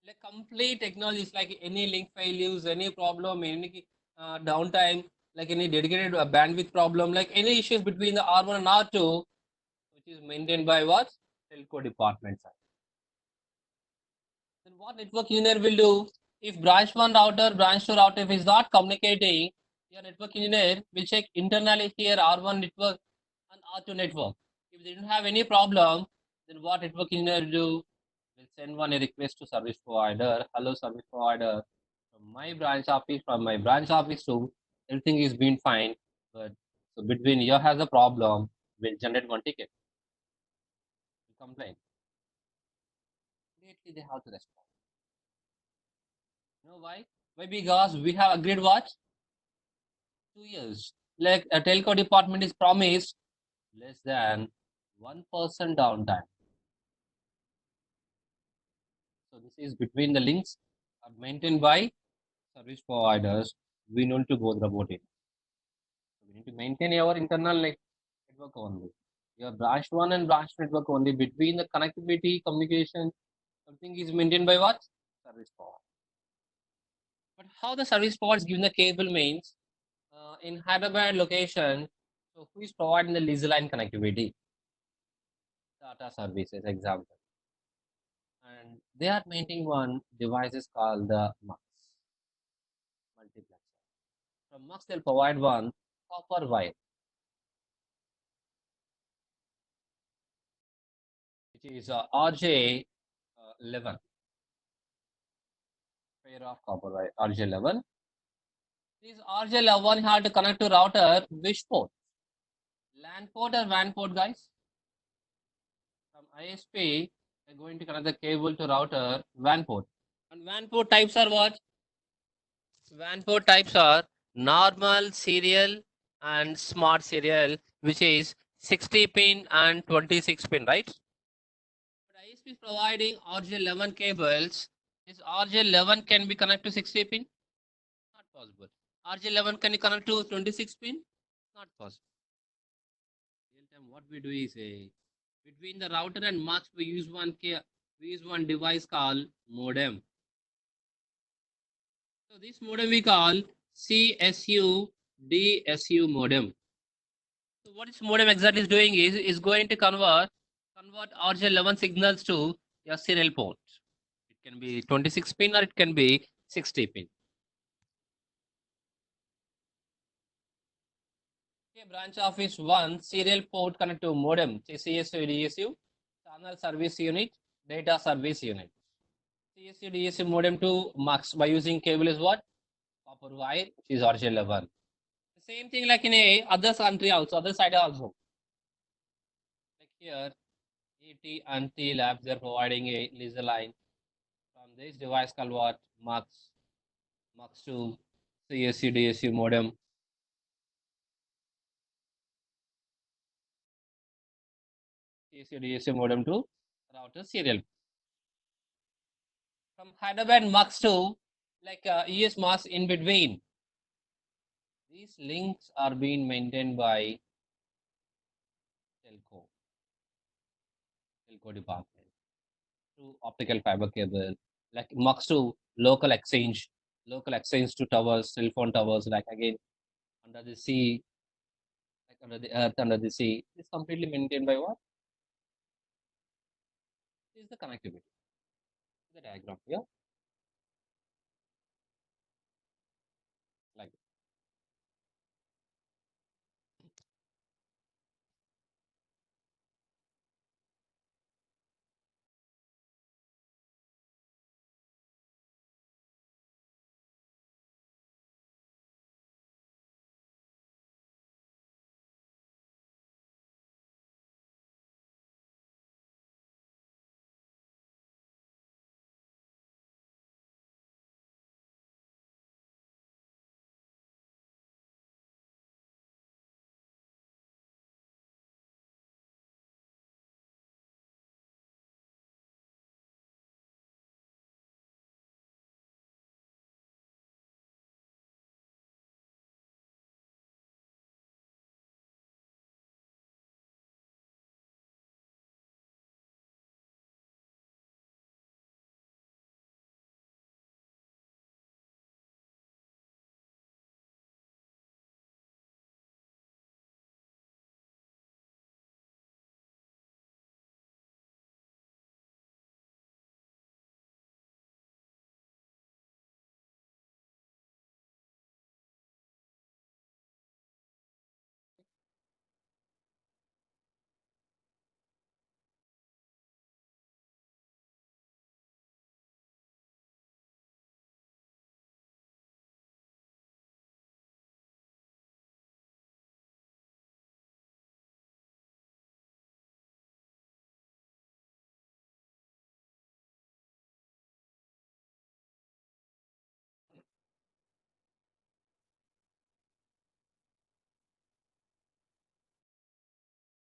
Like complete technologies, like any link failures, any problem, any downtime, like any dedicated bandwidth problem, like any issues between the R1 and R2, which is maintained by what? Telco department side. Then what network engineer will do? If branch one router, branch two router, if is not communicating, your network engineer will check internally here R1 network and R2 network. If they don't have any problem, then what network engineer will do? Will send one a request to service provider. Hello, service provider. From my branch office to everything is been fine. But so between you has a problem, will generate one ticket. Will complain. Immediately they have to respond. You know why? Why? Because we have agreed what? 2 years. Like a telco department is promised less than 1% downtime. So this is between the links are maintained by service providers. We need to go about it. So we need to maintain our internal network only. Your branch one and branch network only between the connectivity, communication, something is maintained by what? Service provider. But how the service providers given the cable means in Hyderabad location, so who is providing the lease line connectivity? Data services, example. And they are maintaining one device is called the MUX, multiplexer. From MUX, they'll provide one copper wire, which is RJ 11, pair of copper wire, RJ 11. This RJ 11 had to connect to router, which port? LAN port or WAN port, guys? From ISP, they're going to connect the cable to router, WAN port. And WAN port types are what? WAN port types are normal, serial, and smart serial, which is 60 pin and 26 pin, right? But ISP is providing RJ11 cables. This RJ11 can be connected to 60 pin? Not possible. RJ11 can you connect to 26 pin? Not possible. Real time, what we do is between the router and MUX, we use one device called modem. So this modem we call CSU DSU modem. So what this modem exactly is doing is going to convert RJ11 signals to your serial port. It can be 26 pin or it can be 60 pin. Okay, branch office 1 serial port connect to modem, CSU DSU, channel service unit, data service unit. CSU DSU modem to MUX by using cable is what? Copper wire, which is RJ11. Same thing like in a other country also, other side also. Like here, ET and T labs, they're providing a laser line from this device called what? MUX2, CSU, DSU modem, CSU, DSU modem to router serial. From Hyderabad MUX2, like US MUX in between. These links are being maintained by telco department through optical fiber cable, like MUX2 local exchange to towers, cell phone towers, like again under the sea, like under the earth, under the sea. It's completely maintained by what? This is the connectivity. The diagram here, like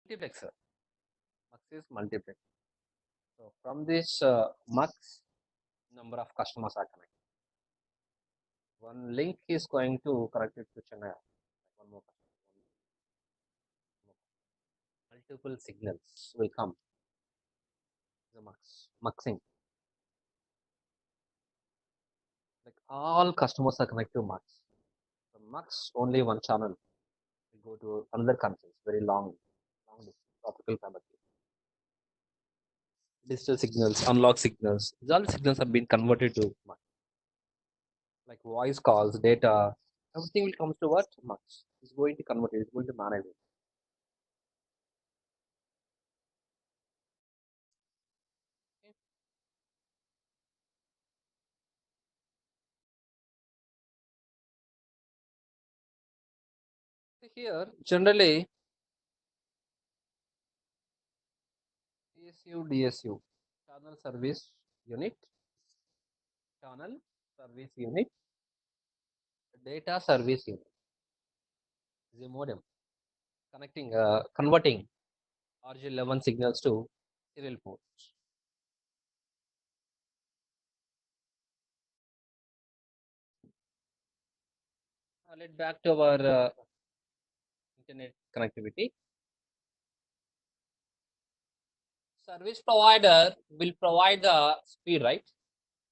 multiplexer. MUX is multiplex. So from this MUX, number of customers are connected. One link is going to connect it to Chennai. One more customer. Multiple signals will come. The MUXing. Like all customers are connected to MUX. The MUX only one channel will go to another country. It's very long distance, optical fiber. Digital signals, analog signals. These all signals have been converted to MUX. Like voice calls, data, everything will come to what? MUX. It's going to convert it. It's going to manage it. So here, generally, DSU, channel service unit, channel service unit, data service unit is a modem converting RJ11 signals to serial ports. Let's back to our internet connectivity. Service provider will provide the speed, right?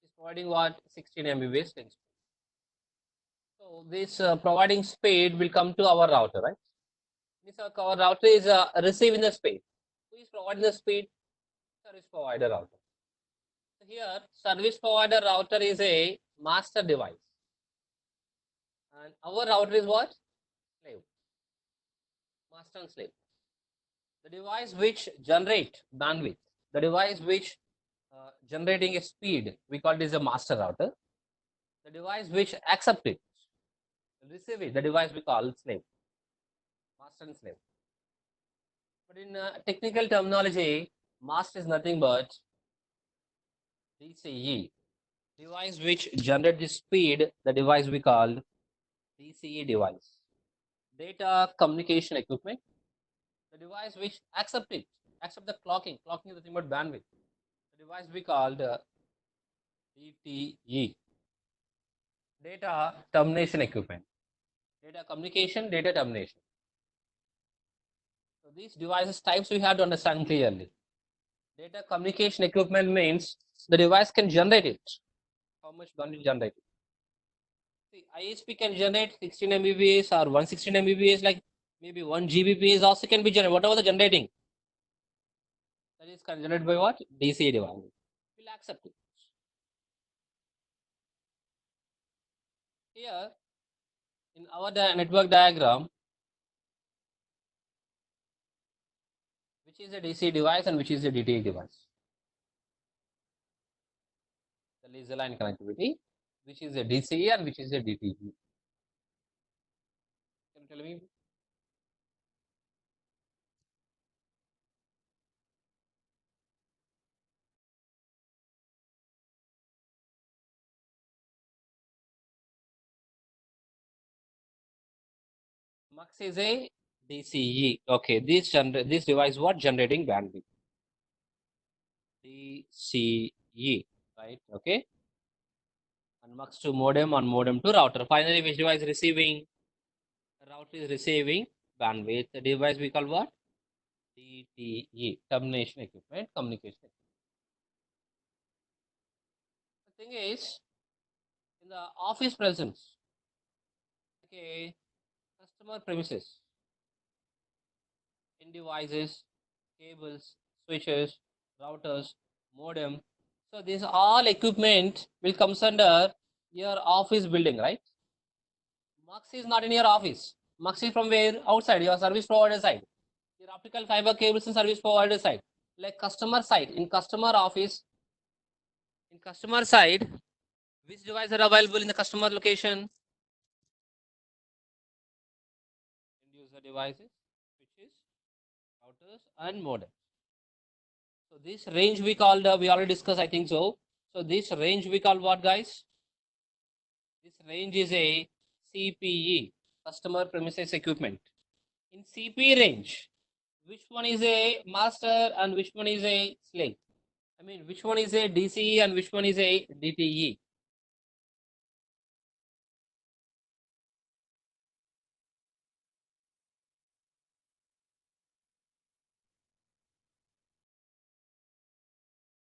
It's providing what 16 Mbps speed. So this providing speed will come to our router, right? Means our router is receiving the speed. Who is providing the speed? Service provider router. So here, service provider router is a master device, and our router is what? Slave. Master and slave. The device which generate bandwidth, the device which generating a speed, we call it as a master router. The device which accept it, receive it. The device we call slave, master and slave. But in technical terminology, master is nothing but DCE, device which generate the speed. The device we call DCE device, data communication equipment. The device which accept the clocking. Clocking is nothing but bandwidth. The device we called DTE, data termination equipment, data communication, data termination. So these devices types we have to understand clearly. Data communication equipment means the device can generate it. How much bandwidth generate it? See, ISP can generate 16 Mbps or 116 Mbps, like maybe 1 Gbps also can be generated. Whatever the generating, that is generated by what? DC device. We'll accept it. Here, in our network diagram, which is a DC device and which is a DTE device? The laser line connectivity, which is a DCE and which is a DTE. Can you tell me? Mux is a DCE. Okay, this device what generating bandwidth? DCE, right? Okay, and mux to modem, and modem to router. Finally, which device receiving? Router is receiving bandwidth. The device we call what? DTE, termination equipment, communication. The thing is, in the office presence, okay, customer premises, in devices, cables, switches, routers, modem. So these all equipment will comes under your office building, right? Mux is not in your office. Mux is from where? Outside, your service provider side. Your optical fiber cables and service provider side. Like customer side. In customer office, in customer side, which devices are available in the customer location? End user devices, switches, routers, and modem. So this range we called, we already discussed, I think so. So this range we call what, guys? This range is a CPE, customer premises equipment. In CPE range, which one is a master and which one is a slave? I mean, which one is a DCE and which one is a DTE?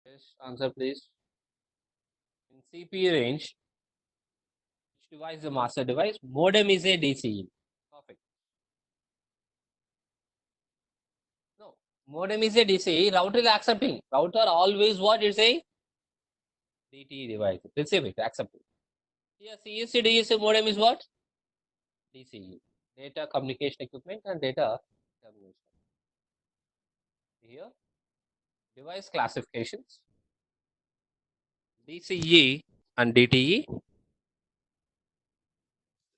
Yes, answer please. In CPE range, which device is a master device? Modem is a DCE. Perfect. No, modem is a DCE. Router is accepting. Router always what is a DTE device. Receive it, accept it. Here, CSC DSC modem is what? DCE. Data communication equipment and data termination. Here, device classifications, DCE and DTE.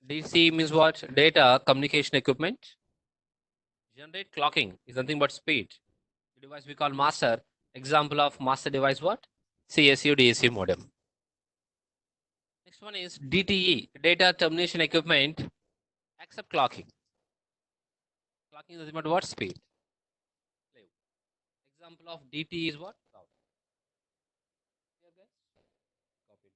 DC means what? Data communication equipment. Generate clocking is nothing but speed. The device we call master. Example of master device what? CSU DSU modem. Next one is DTE, data termination equipment. Accept clocking. Clocking is nothing but what? Speed. Example of DTE is what? Router. Here guys, copy it.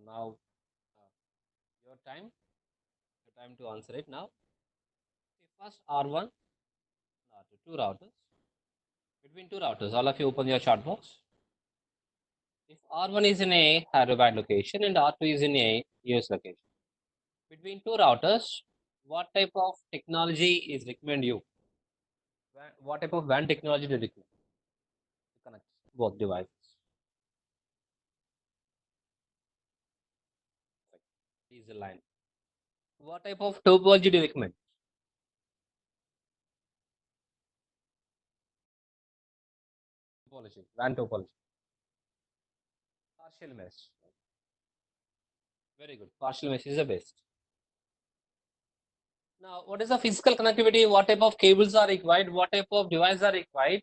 now your time to answer it now. First R1, R2, two routers. Between two routers, all of you open your chart box. If R1 is in a Hyderabad location and R2 is in a US location, between two routers, what type of technology is recommend you? What type of WAN technology do you recommend to connect both devices? Is the line. What type of topology do you recommend? Topology, WAN topology. Partial mesh. Very good. Partial mesh is the best. Now, what is the physical connectivity? What type of cables are required? What type of devices are required?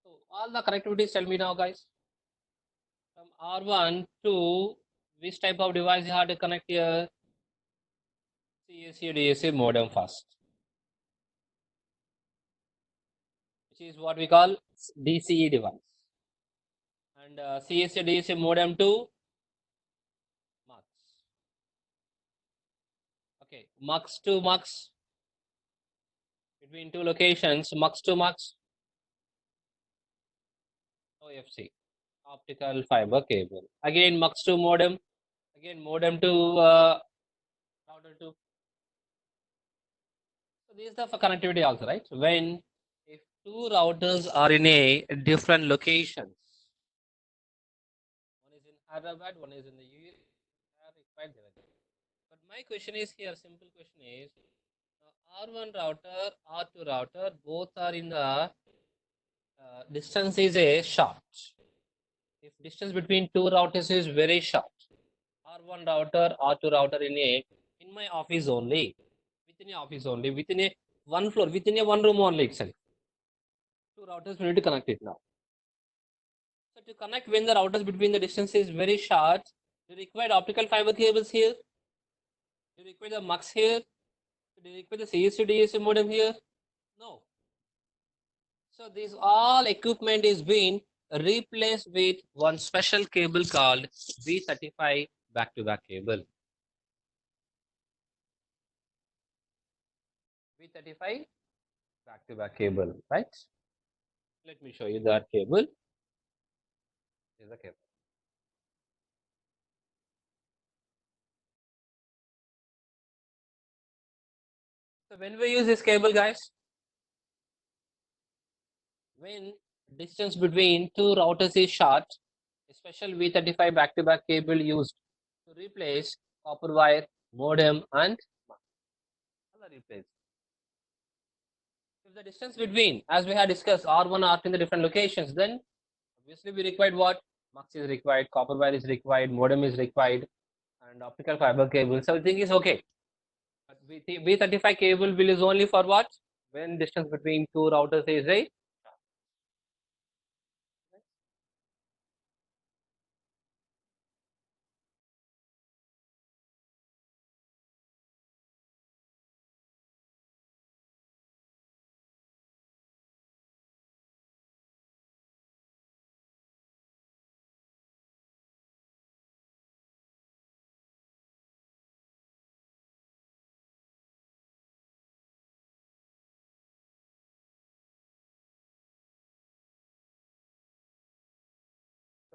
So, all the connectivities, tell me now, guys. From R1 to which type of device you have to connect here? CSC DSC modem first, which is what we call DCE device. And CSC DSC modem to MUX. Okay, MUX to MUX. Between two locations, MUX to MUX. OFC, optical fiber cable. Again, MUX to modem. Again, modem to router 2. So this is the connectivity also, right? When if two routers are in a different locations, one is in Hyderabad, one is in the US, but my question is here, simple question is, R1 router, R2 router, both are in the distance is a short. If distance between two routers is very short, R1 router, R2 router in my office only, within a office only, within a one floor, within a one room only itself. Two routers we need to connect it now. So to connect when the routers between the distance is very short, you require optical fiber cables here. You require the MUX here. Do you require the CSC DSC modem here? No. So this all equipment is being replaced with one special cable called V35 back-to-back cable. V35 back-to-back cable, right? Let me show you that cable. This is the cable. So when we use this cable, guys, when distance between two routers is short, a special V35 back-to-back cable used to replace copper wire, modem, and replace. If the distance between, as we had discussed, R1, R2 in the different locations, then obviously we required what? MUX is required, copper wire is required, modem is required, and optical fiber cable. So everything is okay. But V35 cable will is only for what? When distance between two routers is a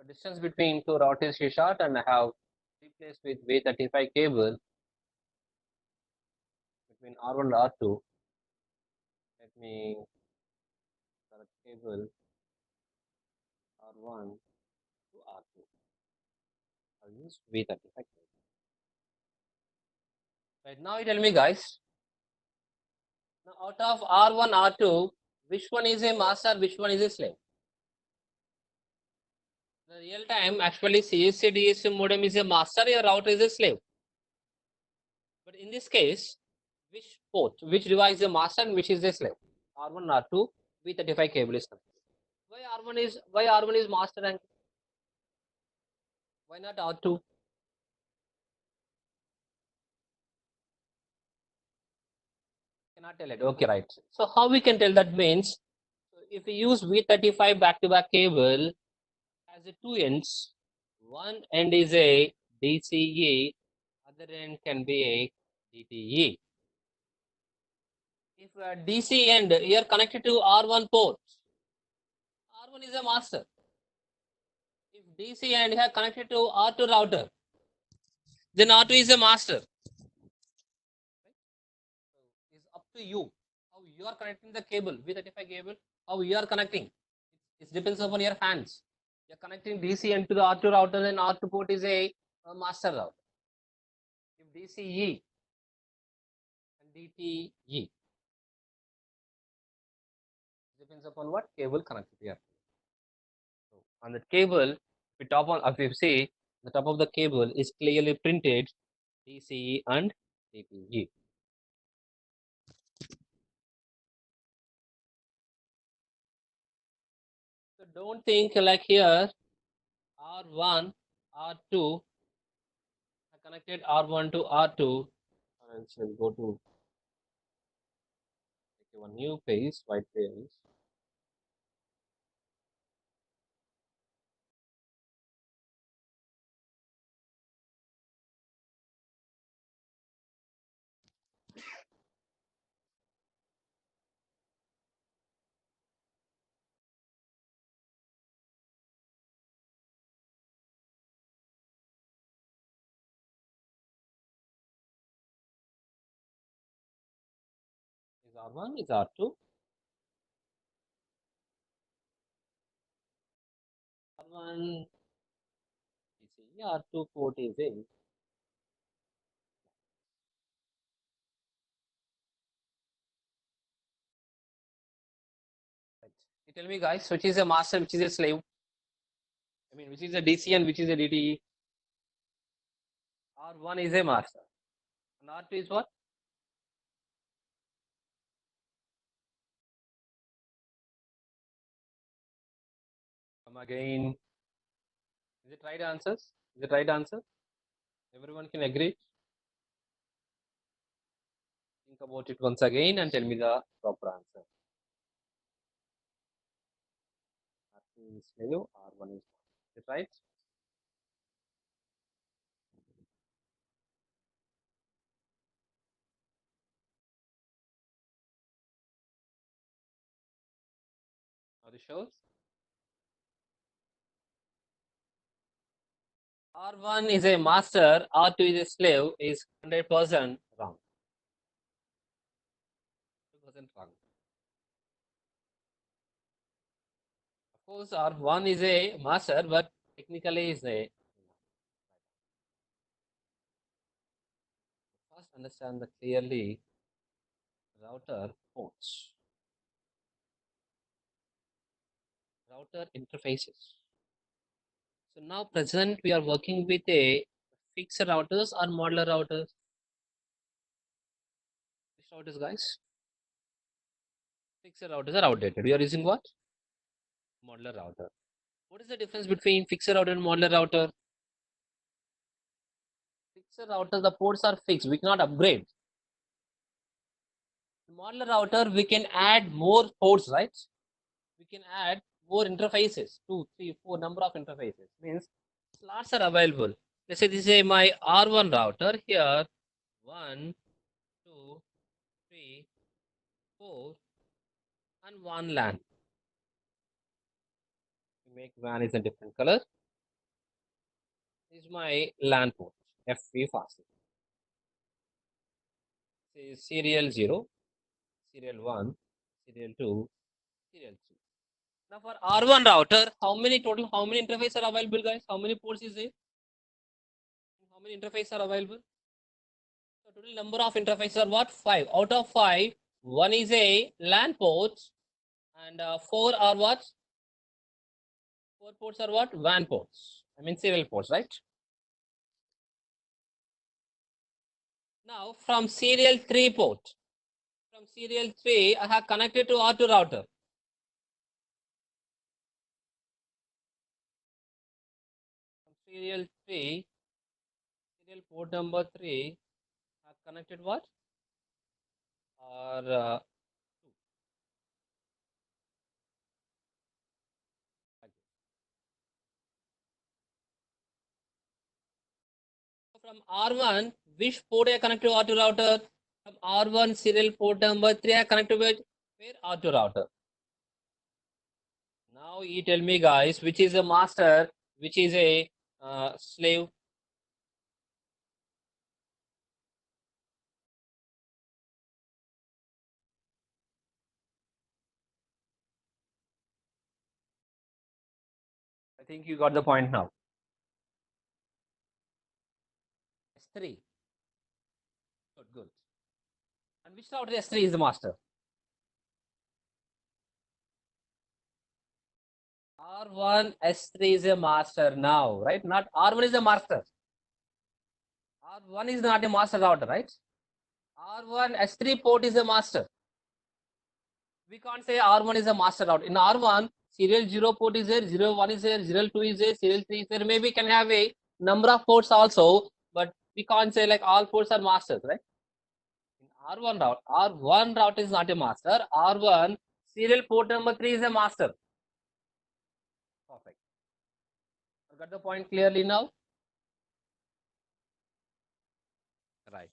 so distance between two routers is short, and I have replaced with V35 cable between R1 and R2. Let me select cable R1 to R2. I'll use V35 cable. Right now, you tell me, guys. Now, out of R1, R2, which one is a master, which one is a slave? The real time, actually, CSC DSC modem is a master, your router is a slave. But in this case, which port, which device is a master and which is a slave? R1, R2, V35 cable is connected. Why R1 is master and why not R2? Cannot tell it. Okay, right. So how we can tell that means if we use V35 back-to-back cable as a two ends, one end is a DCE, other end can be a DTE. If DC end you are connected to R1 port, R1 is a master. If DC end you are connected to R2 router, then R2 is a master. It's up to you how you are connecting the cable with 35 cable, how you are connecting. It depends upon your hands. You're connecting DC end to the R2 router, and R2 port is a master router. If DCE and DTE depends upon what cable connected here. So on the cable, if you see the top of the cable is clearly printed DCE and DTE. So don't think like here R1, R2 I connected R1 to R2 and so go to one new page, white page. Is R1, is R2. R1 DCE, R2 port is in. Right. You tell me guys, which is a master, which is a slave? I mean, which is a DC and which is a DTE? R1 is a master. And R2 is what? Come again. Is it right answers? Is it right answer? Everyone can agree? Think about it once again and tell me the proper answer. R2 is slave, R1 is master. Is it right? Are you sure? R1 is a master, R2 is a slave is 100% wrong. 100% wrong. Of course, R1 is a master, but technically is a. First, understand the clearly router ports, router interfaces. So now present we are working with a fixed routers or modular routers. Which routers, guys? Fixed routers are outdated. We are using what? Modular router. What is the difference between fixed router and modular router? Fixed router, the ports are fixed. We cannot upgrade. Modular router, we can add more ports, right? We can add more interfaces, 2, 3, 4 number of interfaces. Means slots are available. Let's say this is my R1 router here. 1, 2, 3, 4, and one LAN. Make WAN is a different color. This is my LAN port, FV fast. This is serial 0, serial 1, serial 2, serial 3. Now for R1 router, how many interfaces are available, guys? How many ports is there? How many interfaces are available? So total number of interfaces are what? 5. Out of 5, 1 is a LAN port, and 4 are what? 4 ports are what? WAN ports. I mean serial ports, right? Now from serial 3 port, from serial 3, I have connected to R2 router. From serial 3, serial port number 3, I have connected what? Or From R1, which port I connect to R2 router? From R1 serial port number 3 I connect to where R2 router. Now you tell me guys, which is a master, which is a slave? I think you got the point now. S3. Good, good. And which router S3 is the master? R1 S3 is a master now, right? Not R1 is a master. R1 is not a master router, right? R1 S3 port is a master. We can't say R1 is a master router. In R1, serial 0 port is there, 01 is there, 02 is there, serial 3 is there. Maybe can have a number of ports also, but we can't say like all ports are masters, right? In R1 route is not a master. R1 serial port number 3 is a master. Perfect. I got the point clearly now? Right.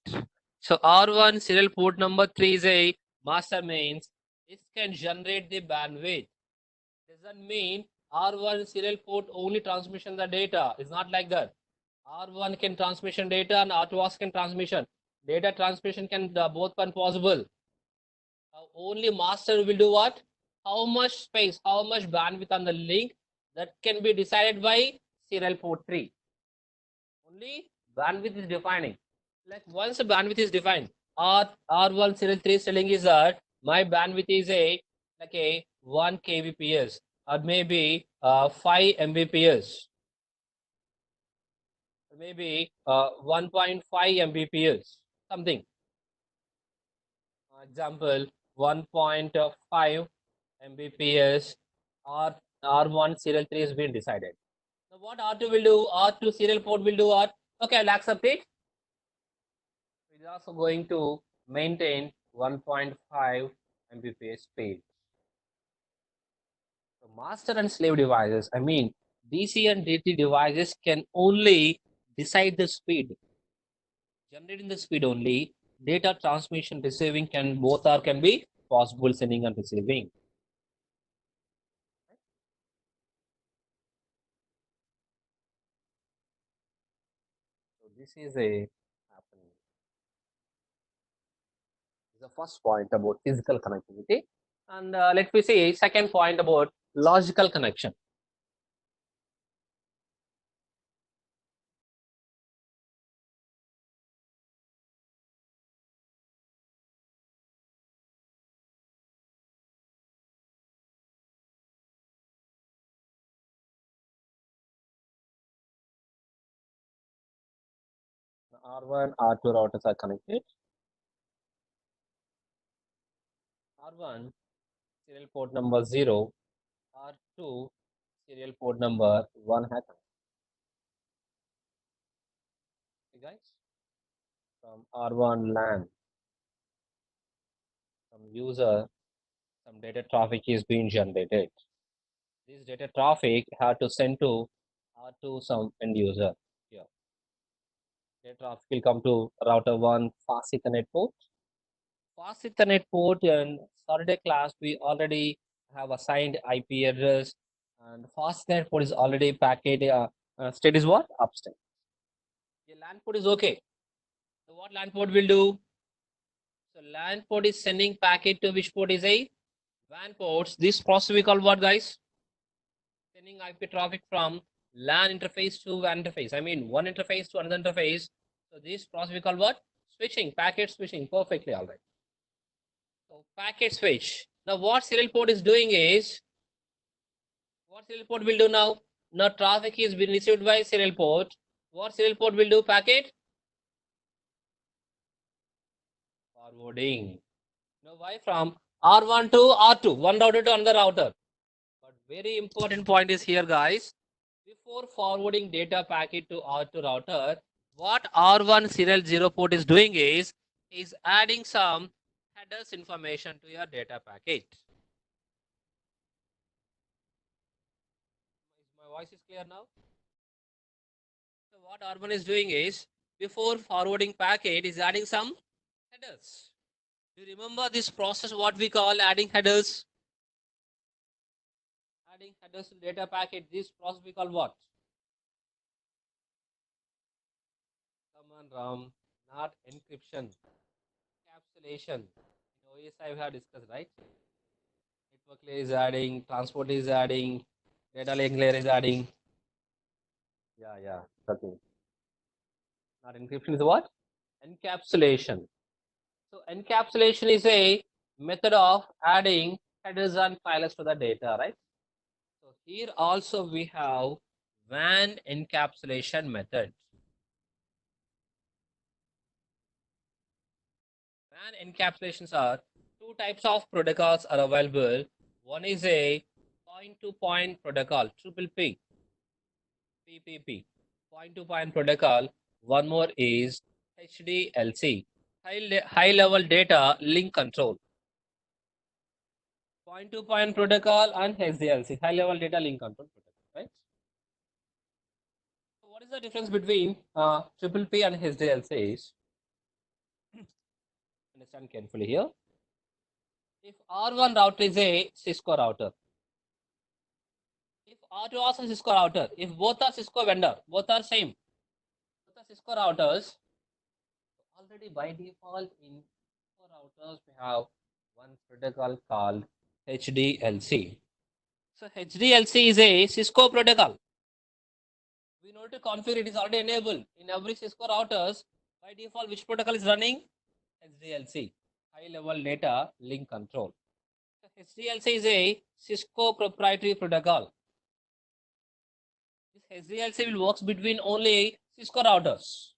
So R1 serial port number 3 is a master, means it can generate the bandwidth. Doesn't mean R1 serial port only transmission the data. It's not like that. R1 can transmission data and R2 also can transmission. Data transmission can both can possible. Only master will do what? How much space, how much bandwidth on the link, that can be decided by serial port 3. Only bandwidth is defining. Like once the bandwidth is defined, R1 serial 3 telling is that my bandwidth is a like a 1 kbps or maybe 5 mbps, maybe 1.5 mbps, something. Example 1.5 mbps or R1 serial 3 is being decided. So what R2 will do? R2 serial port will do what? Okay, I'll accept it. It is also going to maintain 1.5 mbps speed. So master and slave devices, I mean DC and DT devices can only decide the speed, generating the speed only. Data transmission receiving can both are can be possible, sending and receiving. So this is a happening. This is the first point about physical connectivity. And let me see second point about logical connection. R1, R2 routers are connected. R1 serial port number 0, R2 serial port number 1 has connected. Okay, guys, from R1 LAN, some user, some data traffic is being generated. This data traffic had to send to R2 some end user. Here, data traffic will come to router 1 fast Ethernet port. Fast Ethernet port and Saturday class we already have assigned IP address, and fast Ethernet port is already packet state is what? Upstate. The LAN port is okay. So what LAN port will do? So LAN port is sending packet to which port is a WAN ports. This process we call what, guys? Sending IP traffic from LAN interface to WAN interface. I mean one interface to another interface. So this process we call what? Switching, packet switching. Perfectly all right. So packet switch. Now what serial port is doing is, what serial port will do now? Now traffic is being received by serial port. What serial port will do? Packet forwarding. Now why from R1 to R2, one router to another router. But very important point is here, guys. Before forwarding data packet to R2 router, what R1 serial 0 port is doing is adding some headers information to your data packet. My voice is clear now? So what R1 is doing is before forwarding packet is adding some headers. Do you remember this process what we call adding headers? Adding headers to data packet, this process we call what? Come on, Ram, not encryption, encapsulation. In OS we have discussed, right? Network layer is adding, transport is adding, data link layer is adding. Yeah. Okay. Not encryption is what? Encapsulation. So encapsulation is a method of adding headers and files to the data, right? So here also we have WAN encapsulation method. WAN encapsulations are two types of protocols are available. One is a point-to-point protocol, triple P, PPP, point-to-point protocol. One more is HDLC, high-level data link control. Point-to-point protocol and HDLC, high-level data link control protocol, right? So what is the difference between triple P and HDLC? Is understand carefully here. If R1 router is a Cisco router, if R2 also Cisco router, if both are Cisco vendor, both are same, both are Cisco routers, already by default in Cisco routers we have one protocol called HDLC. So HDLC is a Cisco protocol. We know to configure it is already enabled in every Cisco routers. By default, which protocol is running? HDLC, high level data link control. So HDLC is a Cisco proprietary protocol. This HDLC will works between only Cisco routers.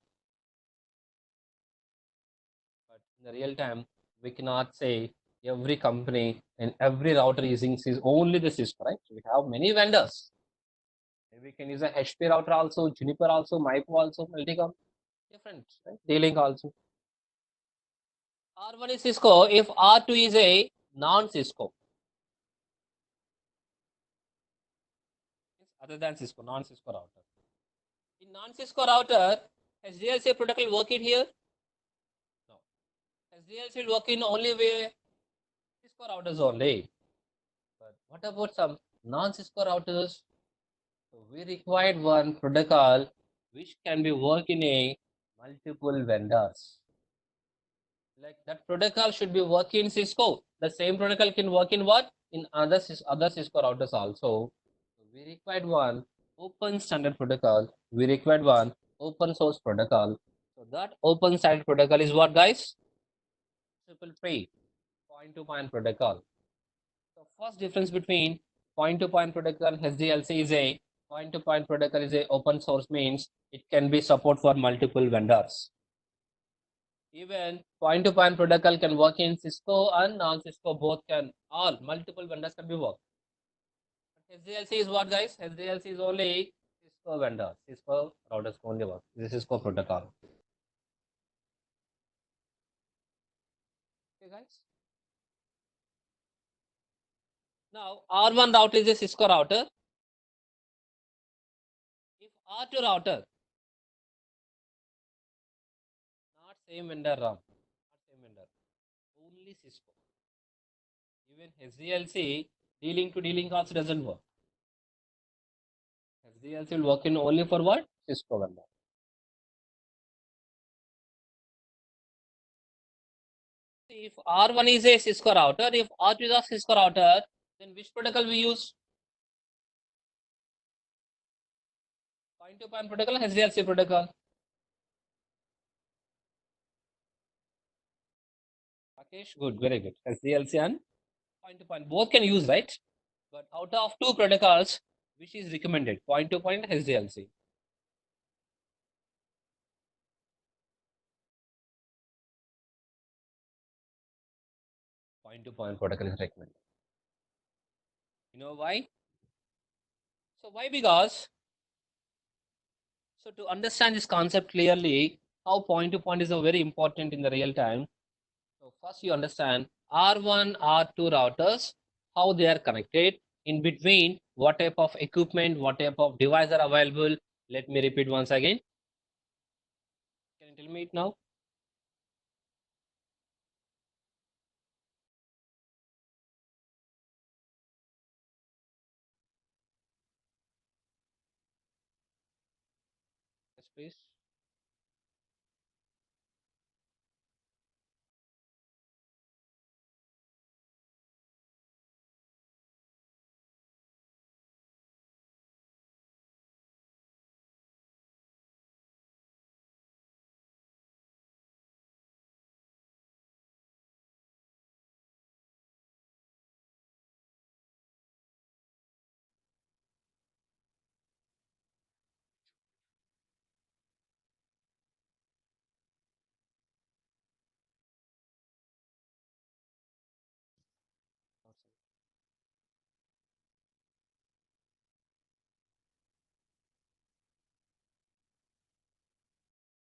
But in the real time, we cannot say every company and every router using only the Cisco, right? We have many vendors. We can use a HP router also, Juniper also, Micro also, Multicom, different, right? D-Link also. R1 is Cisco if R2 is a non-Cisco. Other than Cisco, non-Cisco router. In non-Cisco router, HDLC protocol working here? No. HDLC will work in only way Cisco routers only. But what about some non-Cisco routers? So we required one protocol which can be work in a multiple vendors. Like that protocol should be working in Cisco. The same protocol can work in what? In other Cisco routers also. So we required one open standard protocol. We required one open source protocol. So that open standard protocol is what, guys? Triple P, point-to-point protocol. So first difference between point-to-point protocol and HDLC is a point-to-point protocol is a open source, means it can be support for multiple vendors. Even point-to-point protocol can work in Cisco and non-Cisco, both can, all multiple vendors can be work. HDLC is what, guys? HDLC is only Cisco vendor. Cisco routers only work. This is Cisco protocol. Okay, guys. Now R1 router is a Cisco router. If R2 router, not same vendor RAM, not same vendor, only Cisco. Even HDLC D-Link to D-Link also doesn't work. HDLC will work in only for what? Cisco vendor. If R1 is a Cisco router, if R2 is a Cisco router, then which protocol we use? Point-to-point protocol, HDLC protocol. Rakesh, good, very good. HDLC and point-to-point, both can use, right? But out of two protocols, which is recommended? Point-to-point, HDLC. Point-to-point protocol is recommended. You know why? So why? Because, so to understand this concept clearly, how point-to-point is a very important in the real time. So first you understand R1, R2 routers, how they are connected, in between what type of equipment, what type of device are available. Let me repeat once again. Tell me it now. Yes, please.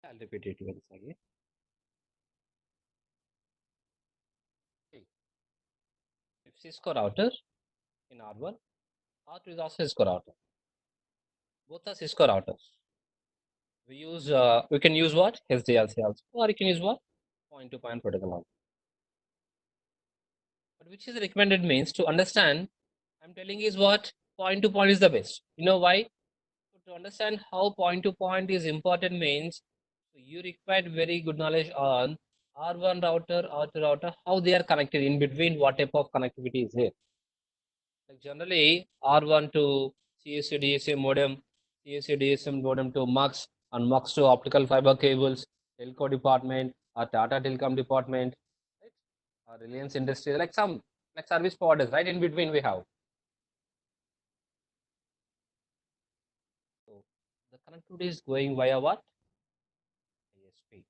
I'll repeat it once again. Okay. If Cisco router in R1, R2 is also Cisco router. Both are Cisco routers. We can use what? SDLC also. Or you can use what? Point to point protocol. But which is recommended means to understand, I'm telling is what point to point is the best. You know why? So to understand how point to point is important means you require very good knowledge on R1 router, R2 router, how they are connected in between, what type of connectivity is there. Like generally, R1 to CSC modem, CSC modem to MUX, and MUX to optical fiber cables, telco department, or Tata Telecom department, right? Or Reliance Industries, like some like service providers, right? In between we have. So the connectivity is going via what? ISP.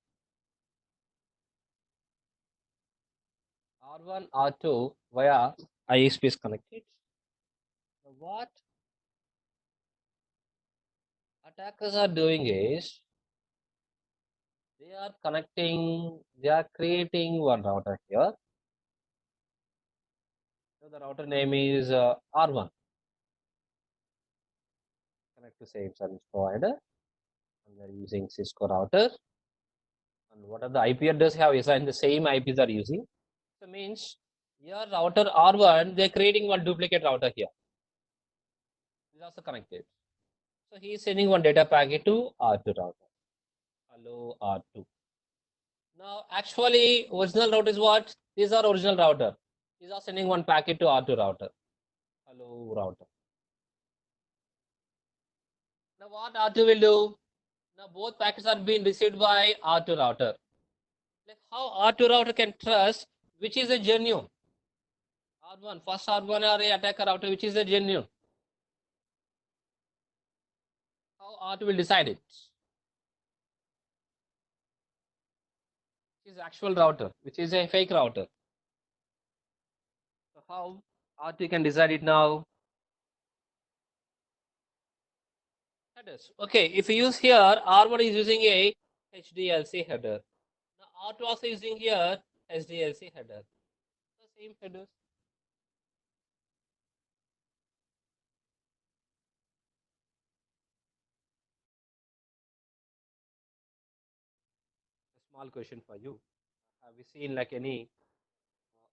R1, R2 via ISP is connected. So what attackers are doing is they are creating one router here. So the router name is R1. Connect to same service provider. And they're using Cisco router. And what are the IP address have assigned the same IPs are using. So means your router R1, they're creating one duplicate router here. It's also connected. So he is sending one data packet to R2 router. Hello R2. Now actually original router is what? These are original router. These are sending one packet to R2 router. Hello router. Now what R2 will do? Now both packets are being received by R2 router. Like how R2 router can trust which is a genuine? R1, first R1 or a attacker router, which is a genuine? How R2 will decide it? Which is actual router, which is a fake router. So how R2 can decide it now? Headers. Okay, if you use here, R1 is using a HDLC header. Now R2 also using here HDLC header. The same headers. A small question for you. Have you seen like any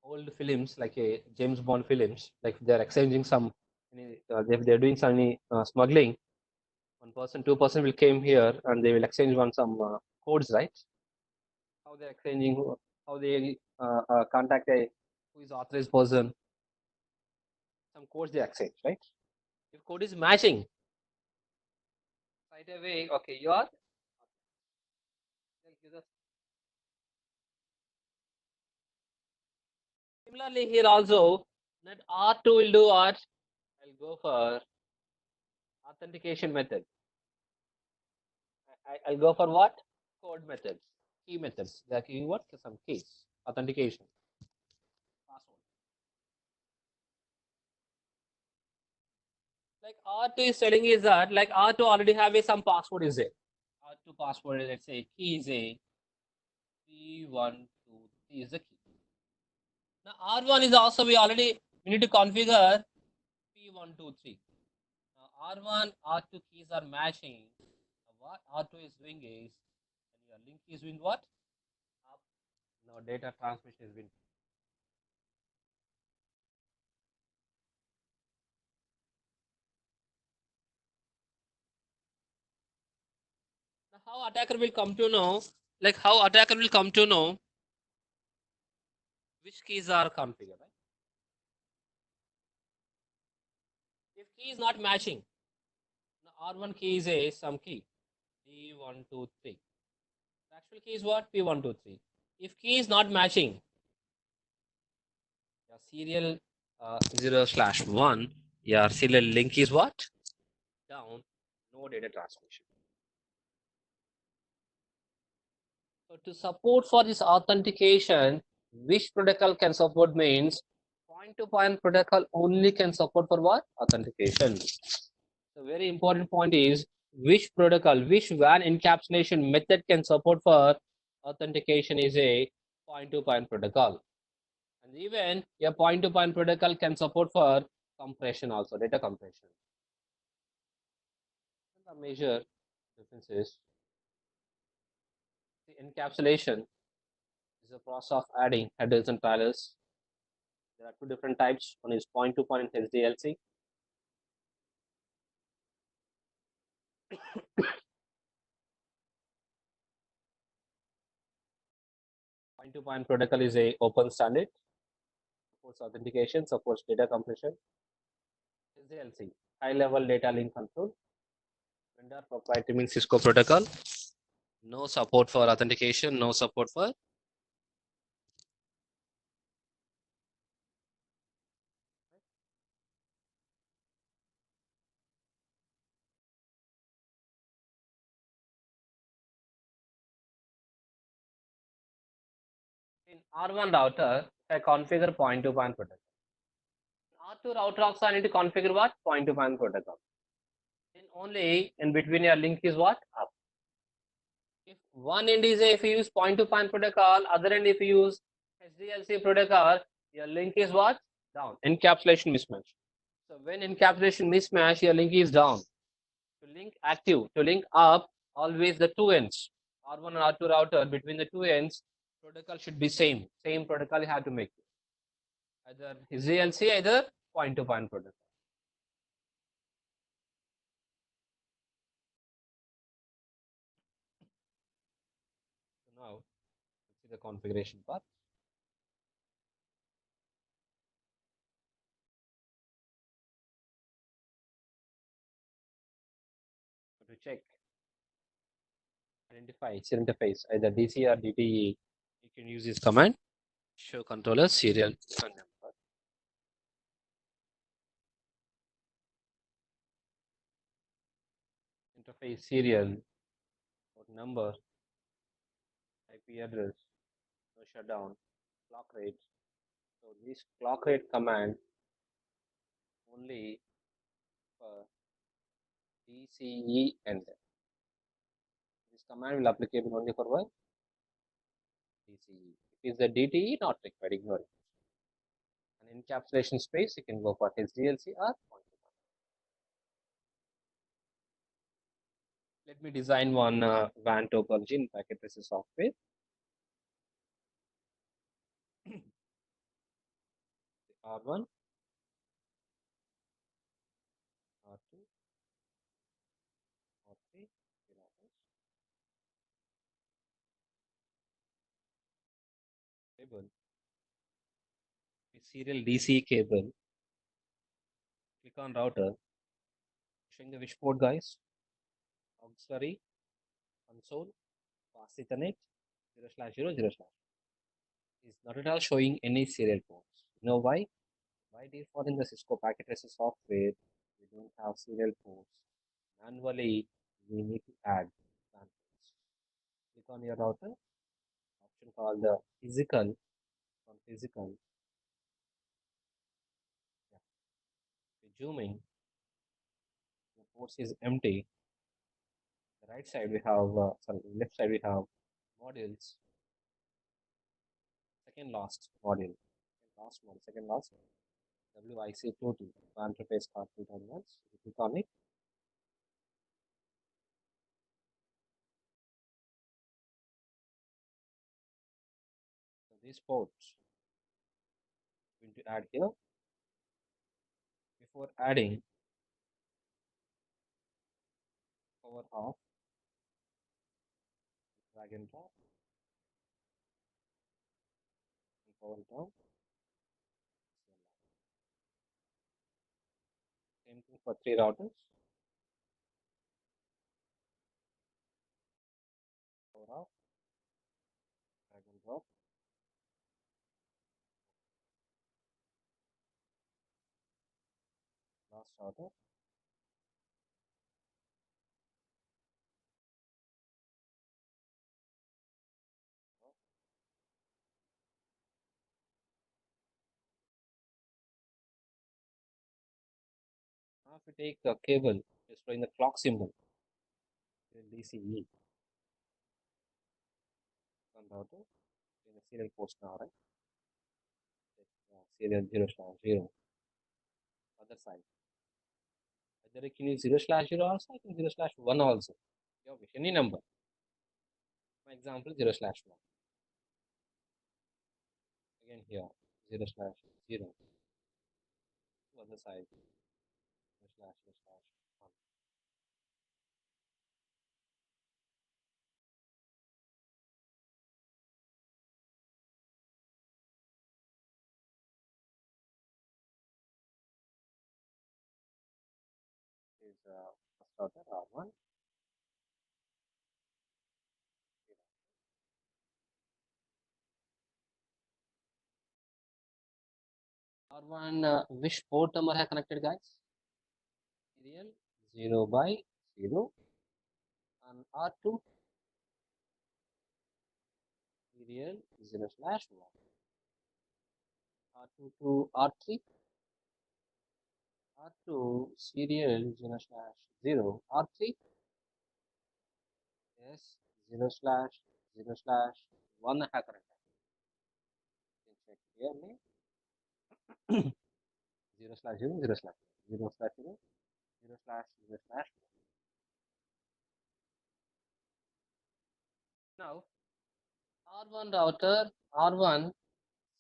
old films, like a James Bond films, like they're exchanging some, if they're doing some smuggling, one person, two-person will came here and they will exchange one some codes, right? How they're exchanging, how they contact a who is authorized person, some codes they exchange, right? If code is matching, right away, okay, you are. Similarly, here also, that R2 will do what? I'll go for authentication method. I'll go for what? Code methods, key methods. They're giving what? Some keys, authentication, password. Like R2 is telling is that like R2 already have a some password is there. R2 password is, let's say key is a P123 is the key. Now R1 is also we need to configure P123. Now R1, R2 keys are matching. Now what R2 is doing is when you are link is doing what? Up. Now data transmission is being. Now how attacker will come to know? Like how attacker will come to know which keys are configured, right? If key is not matching, the R1 key is a some key. P123. The actual key is what? P123. If key is not matching, your serial 0/1, your serial link is what? Down. No data transmission. So to support for this authentication, which protocol can support means point-to-point protocol only can support for what? Authentication. The very important point is which protocol, which WAN encapsulation method can support for authentication is a point-to-point protocol. And even a point-to-point protocol can support for compression also, data compression. The major difference is the encapsulation is a process of adding headers and tailors. There are two different types. One is point-to-point SDLC. Point-to-point protocol is a open standard, supports authentication, supports data compression. SDLC, high-level data link control. Vendor proprietary means Cisco protocol. No support for authentication, no support for. In R1 router, I configure point-to-point protocol. R2 router also I need to configure what? Point-to-point protocol. Then only in between your link is what? Up. If one end is if you use point-to-point protocol, other end if you use SDLC protocol, your link is what? Down. Encapsulation mismatch. So when encapsulation mismatch, your link is down. To link active, to link up, always the two ends. R1 and R2 router, between the two ends, protocol should be same. Same protocol you have to make. Either SDLC, either point-to-point protocol. So now, let's see the configuration part. To check, identify its interface, either DC or DTE, you can use this command. Show controller serial number. Interface serial, port number, IP address, no shutdown, clock rate. So this clock rate command only for DCE and this command will applicable only for what? DCE. If it's the DTE, not required, ignore it. And encapsulation space, you can go for SDLC or point-to-point. Let me design one WAN topology in packet tracer software. R1, R2, R3, cable, serial DC cable. Click on router. Showing the which port, guys? Auxiliary, console, fast Ethernet, 0/0/0/. Is not at all showing any serial ports. You know why? By default in the Cisco packet tracer software, we don't have serial ports. Manually, we need to add LAN ports. Click on your router, option called the physical, on physical. Yeah. Zoom in, the ports is empty. The right side we have, left side we have modules. Second last module, second last WIC2T, WAN interface card 2 terminals. You click on it. these ports. Going to add here. Before adding, power off, drag and drop, and power down. Same thing for 3 routers. Power off, drag and drop. Last router. Now if you take a cable, just showing the clock symbol, DCE, one router, in the serial post now, right? Serial 0/0. Other side. Either you can use 0/0 also, I can 0/1 also. You wish any number. For example, 0/1. Again here, 0/0. Other side, 0/0/1. Is first router R1. R1, which port number have connected, guys? Serial 0/0. And R2, serial 0/1. R2 to R3, R2 serial 0/0. R3, yes, 0/0/1 have connected. You can check clearly. 0/0, 0/0, 0/0, 0/0/. Now, R1 router, R1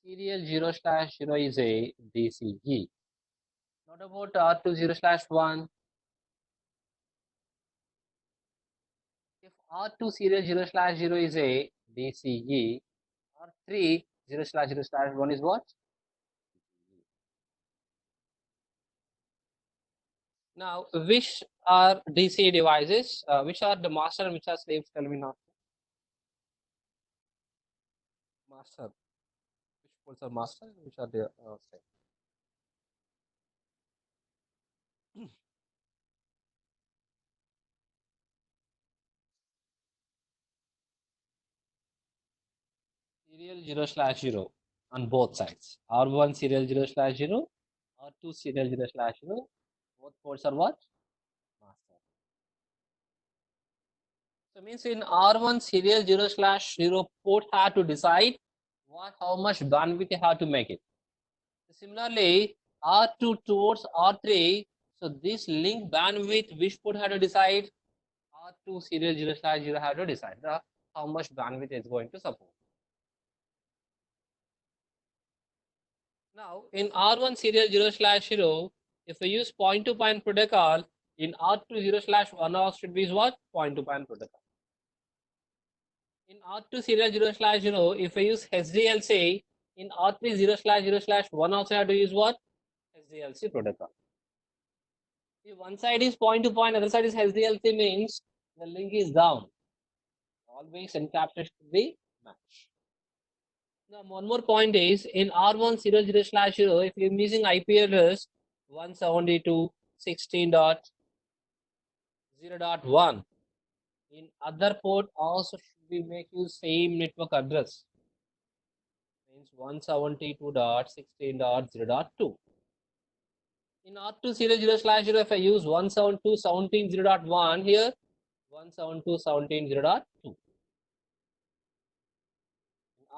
serial 0/0 is a DCE. What about R2 0/1? If R2 serial 0/0 is a DCE, R3 0/0/1 is what? Now, which are DC devices? Which are the master and which are slaves? Tell me now. Master. Which ports are master and which are the slave? Serial 0/0 on both sides. R1 serial 0/0, R2 serial 0/0. Both ports are what? Master. So means in R1 serial 0/0 port had to decide how much bandwidth they have to make it. Similarly, R2 towards R3, so this link bandwidth which port had to decide? R2 serial 0/0 have to decide how much bandwidth is going to support. Now, in R1 serial 0/0, if we use point-to-point protocol, in R2 0/1 also should be what? Point-to-point protocol. In R2 serial 0/0, if we use SDLC, in R3 0/0/1 also have to use what? SDLC protocol. If one side is point-to-point, other side is SDLC, means the link is down. Always encapsulate should be match. Now, one more point is in R1 serial 0/0, if you're using IP address 172.16.0.1, in other port also should be make use same network address. Means 172.16.0.2. In R2 serial 0/0, if I use 172.17.0.1 here, 172.17.0.2.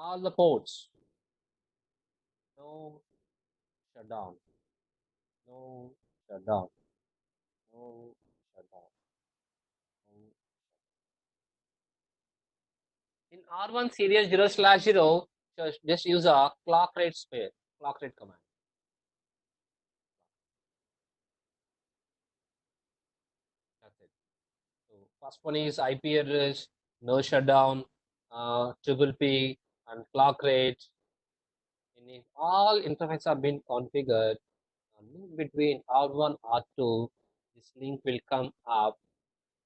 All the ports. No shutdown. No shutdown. No shutdown. In R1 serial 0/0, just use a clock rate spare, clock rate command. That's it. So first one is IP address, no shutdown, triple P, and clock rate. And if all interfaces have been configured, a link between R1 R2, this link will come up.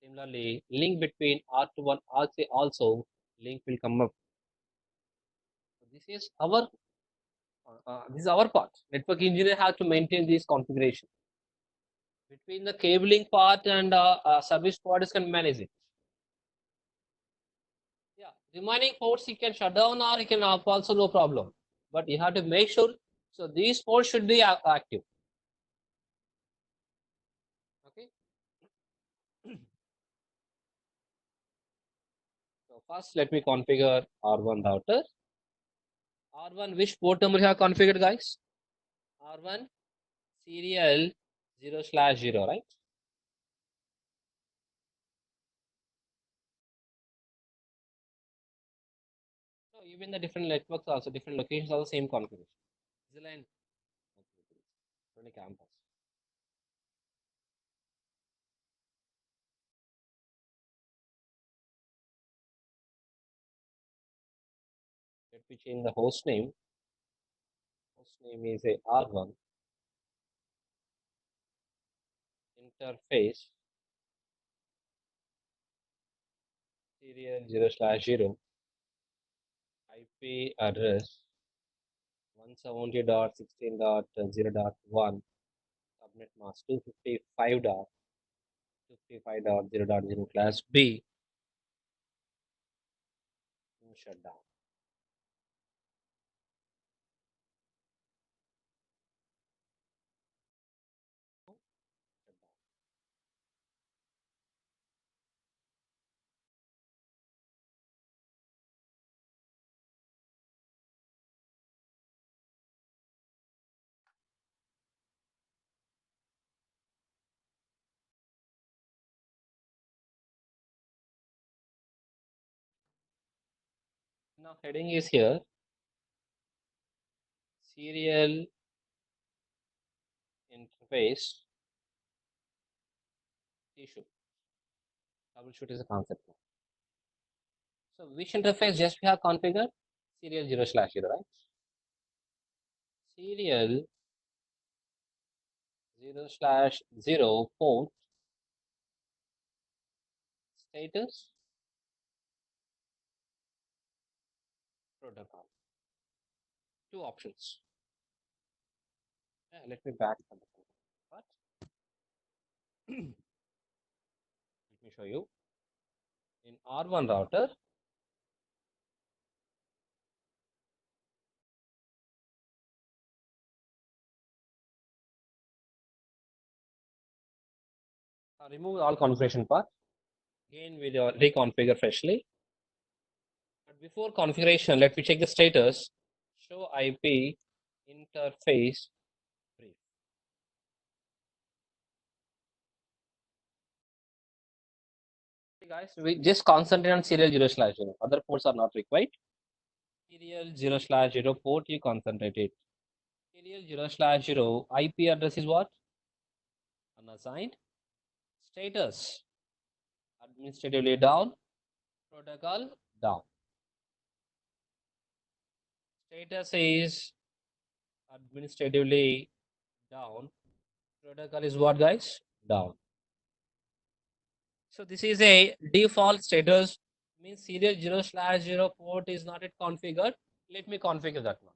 Similarly, link between R2 and R3 also link will come up. So this is our part. Network engineer has to maintain this configuration. Between the cabling part and service ports can manage it. Yeah, remaining ports he can shut down or he can off also, no problem. But you have to make sure, so these ports should be active. Okay. So first let me configure R1 router. R1, which port number you have configured, guys? R1 serial 0/0, right? So even the different networks also, different locations are the same configuration. This is a line. Only campus. Let me change the host name. Host name is a R1 interface serial 0/0 IP address 170.16.0.1 subnet mask 255.255.0.0 class B shutdown. Now heading is here serial interface issue. Troubleshoot is a concept now. So which interface just we have configured? Serial 0/0, right? Serial 0/0 port status protocol. Two options. Let me back from the part. Let me show you. In R1 router, remove all configuration part. Again, we will reconfigure freshly. But before configuration, let me check the status. Show IP interface brief. Okay, guys, we just concentrate on serial 0/0. Other ports are not required. Serial 0/0 port, you concentrate it. Serial 0/0 IP address is what? Unassigned. Status administratively down. Protocol down. Status is administratively down. Protocol is what, guys? Down. So this is a default status, means serial 0/0 port is not yet configured. Let me configure that one.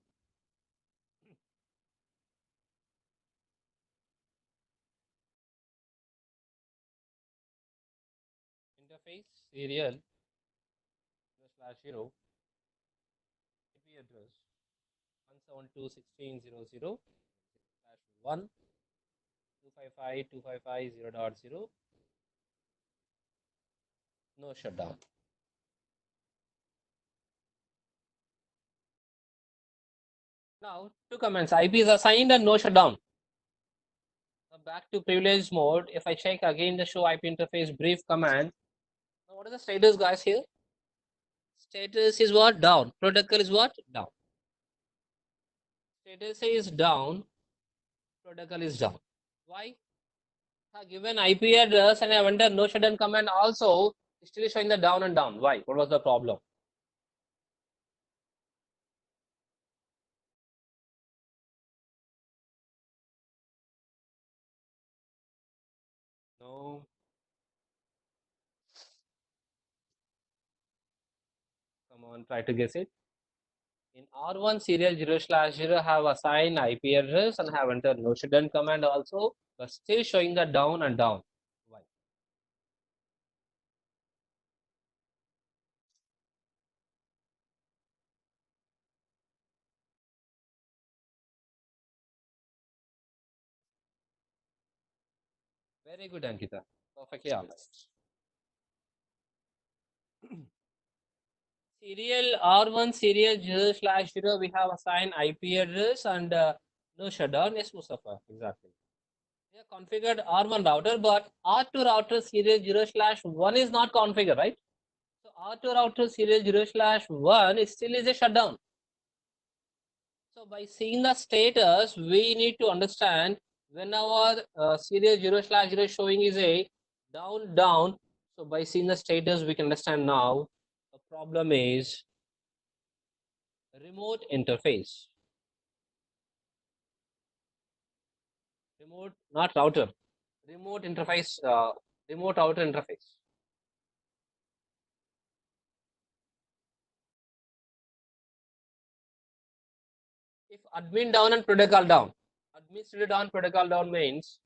Interface serial 0/0 IP address 172.16.0.0/1 255.255.0.0 no shutdown. Now two commands, IP is assigned and no shutdown. Now back to privileged mode. If I check again the show IP interface brief command, now what is the status, guys, here? Status is what? Down. Protocol is what? Down. status is down, protocol is down. Why? Given IP address and I entered no shutdown command also still showing the down and down. Why? What was the problem? No. Come on, try to guess it. In R1 serial 0/0 have assigned IP address and have entered no shutdown command also, but still showing the down and down. Why? Very good, Ankita. Perfectly all right. Serial R1 serial 0/0 we have assigned IP address and no shutdown. Yes, Mustafa, exactly. We have configured R1 router, but R2 router serial 0/1 is not configured, right? So R2 router serial 0/1 is still is a shutdown. So by seeing the status, we need to understand when our serial 0/0 showing is a down down. So by seeing the status, we can understand now the problem is remote interface. Remote, not router. Remote interface. Remote router interface. If admin down and protocol down, administrator down, protocol down means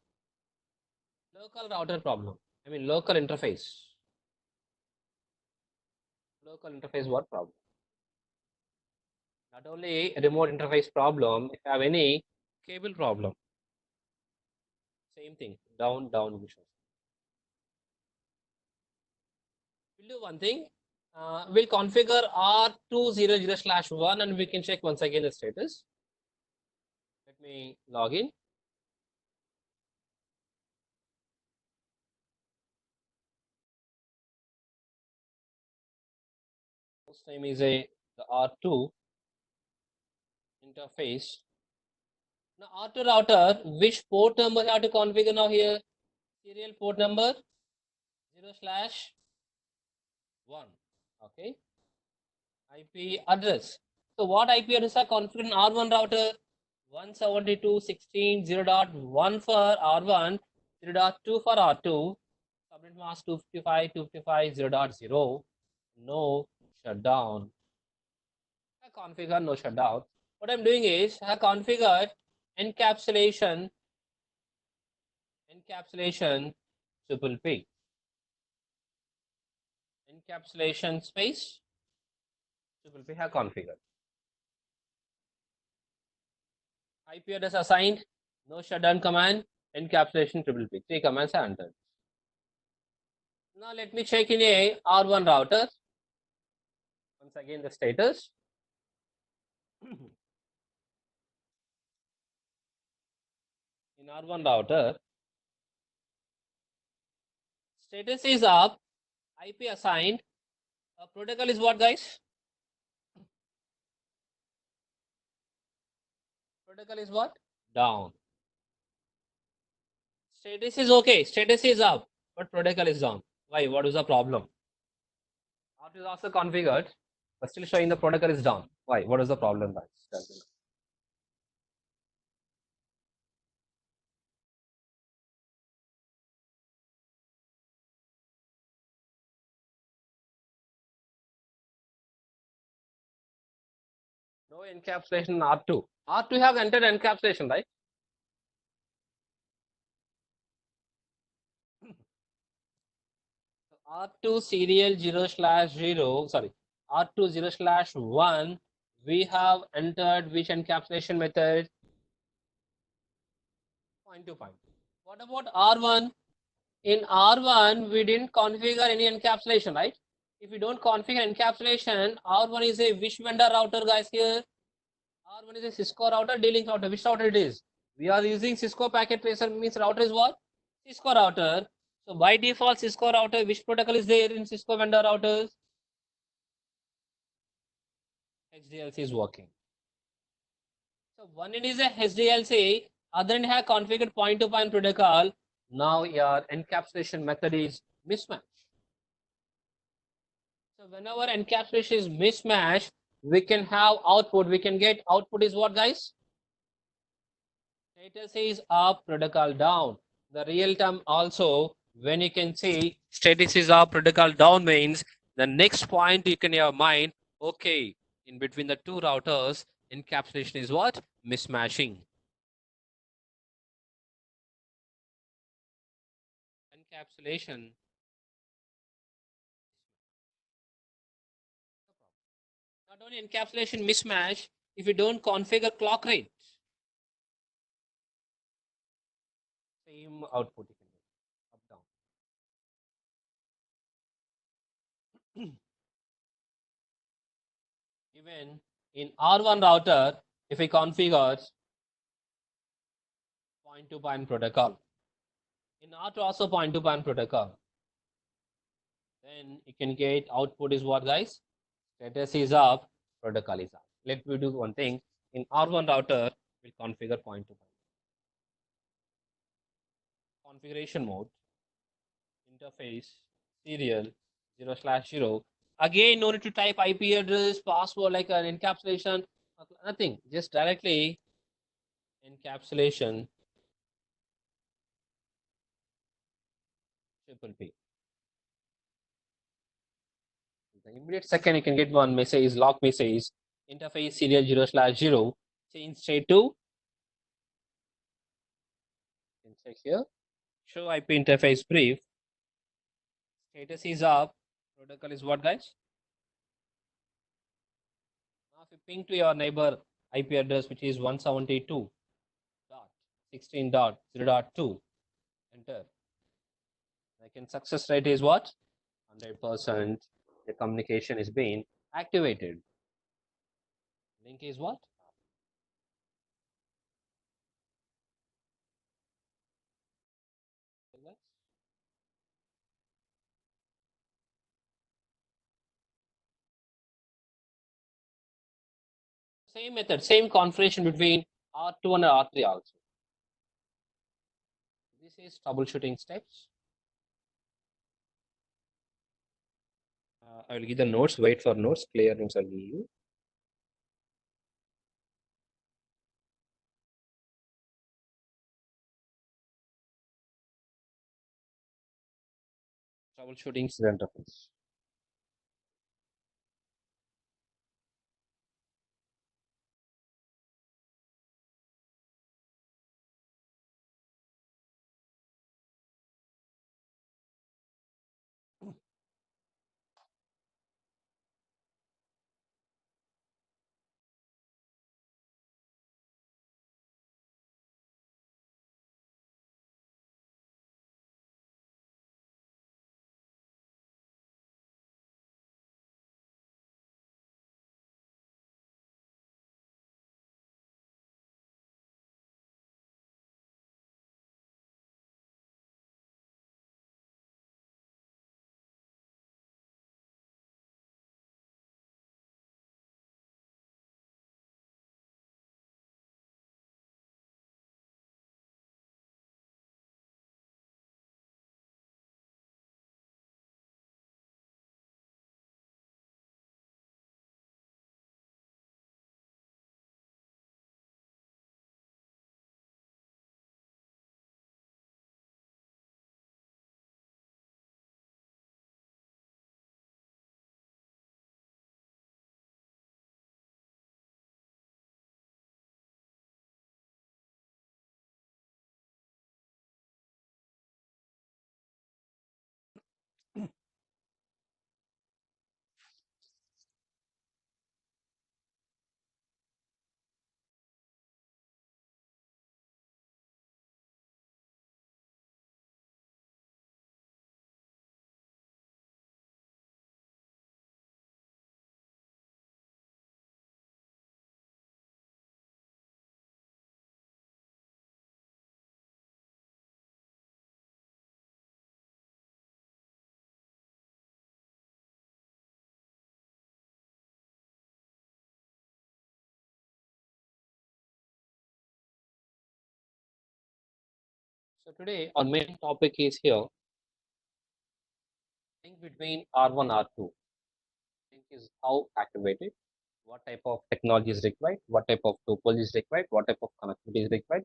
local router problem. I mean local interface. Local interface what problem? Not only remote interface problem, if you have any cable problem, same thing, down, down mission. We'll do one thing. We'll configure R200/1 and we can check once again the status. Let me log in. First time is the R2 interface. Now R2 router, which port number you have to configure now here? Serial port number 0/1. Okay. IP address. So what IP address are configured in R1 router? 172.16.0.1 for R1, 0.2 for R2, subnet mask 255, 255, 0.0, no shutdown. I configure no shutdown. What I'm doing is I configured encapsulation triple P. Encapsulation space triple P have configured. IP address assigned, no shutdown command, encapsulation triple P. Three commands are entered. Now let me check in a R1 router. Once again the status. In R1 router, status is up, IP assigned. Protocol is what, guys? Protocol is what? Down. Status is okay, status is up, but protocol is down. Why? What is the problem? R2 is also configured, but still showing the protocol is down. Why? What is the problem, guys? No encapsulation in R2. R2 have entered encapsulation, right? R2 serial 0/0, sorry, R2 0/1, we have entered which encapsulation method? Point to point. What about R1? In R1, we didn't configure any encapsulation, right? If we don't configure encapsulation, R1 is a which vendor router, guys, here? R1 is a Cisco router, D-Link router. Which router it is? We are using Cisco packet tracer, means router is what? Cisco router. So by default, Cisco router, which protocol is there in Cisco vendor routers? XDLC is working. So one end is a HDLC, other end have configured point-to-point protocol. Now your encapsulation method is mismatch. So whenever encapsulation is mismatch, we can have output. We can get output is what, guys? Status is up, protocol down. The real term also, when you can see status is up, protocol down means the next point you can have mind, okay, in between the two routers, encapsulation is what? Mismatching. Encapsulation. Not only encapsulation mismatch, if you don't configure clock rate, same output you can get, up down. Even in R1 router, if we configure point-to-point protocol, in R2 also point-to-point protocol, then you can get output is what, guys? Status is up, protocol is up. Let me do one thing. In R1 router, we'll configure point-to-point. Configuration mode, interface, serial, 0/0. Again, no need to type IP address, password like an encapsulation, nothing. Just directly encapsulation triple P. The immediate second you can get one message, lock message, interface serial 0/0, change state to, you can check here, show IP interface brief, status is up, protocol is what, guys? Now if you ping to your neighbor IP address which is 172.16.0.2, enter. Like success rate is what? 100%. The communication is being activated. Link is what? Same method, same configuration between R2 and R3 also. This is troubleshooting steps. I will give the notes. Wait for notes. Clear notes I'll give you. Troubleshooting student office. So today our main topic is here link between R1 R2. Link is how activated, what type of technology is required, what type of topology is required, what type of connectivity is required,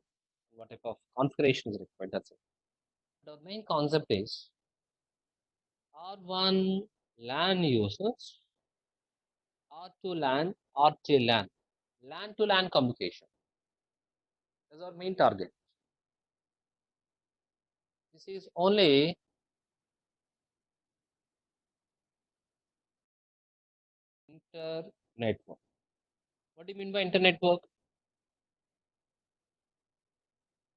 what type of configuration is required. That's it. The main concept is R1 LAN users, R2 LAN, R3 LAN. LAN to LAN communication is our main target. This is only inter network. What do you mean by inter network?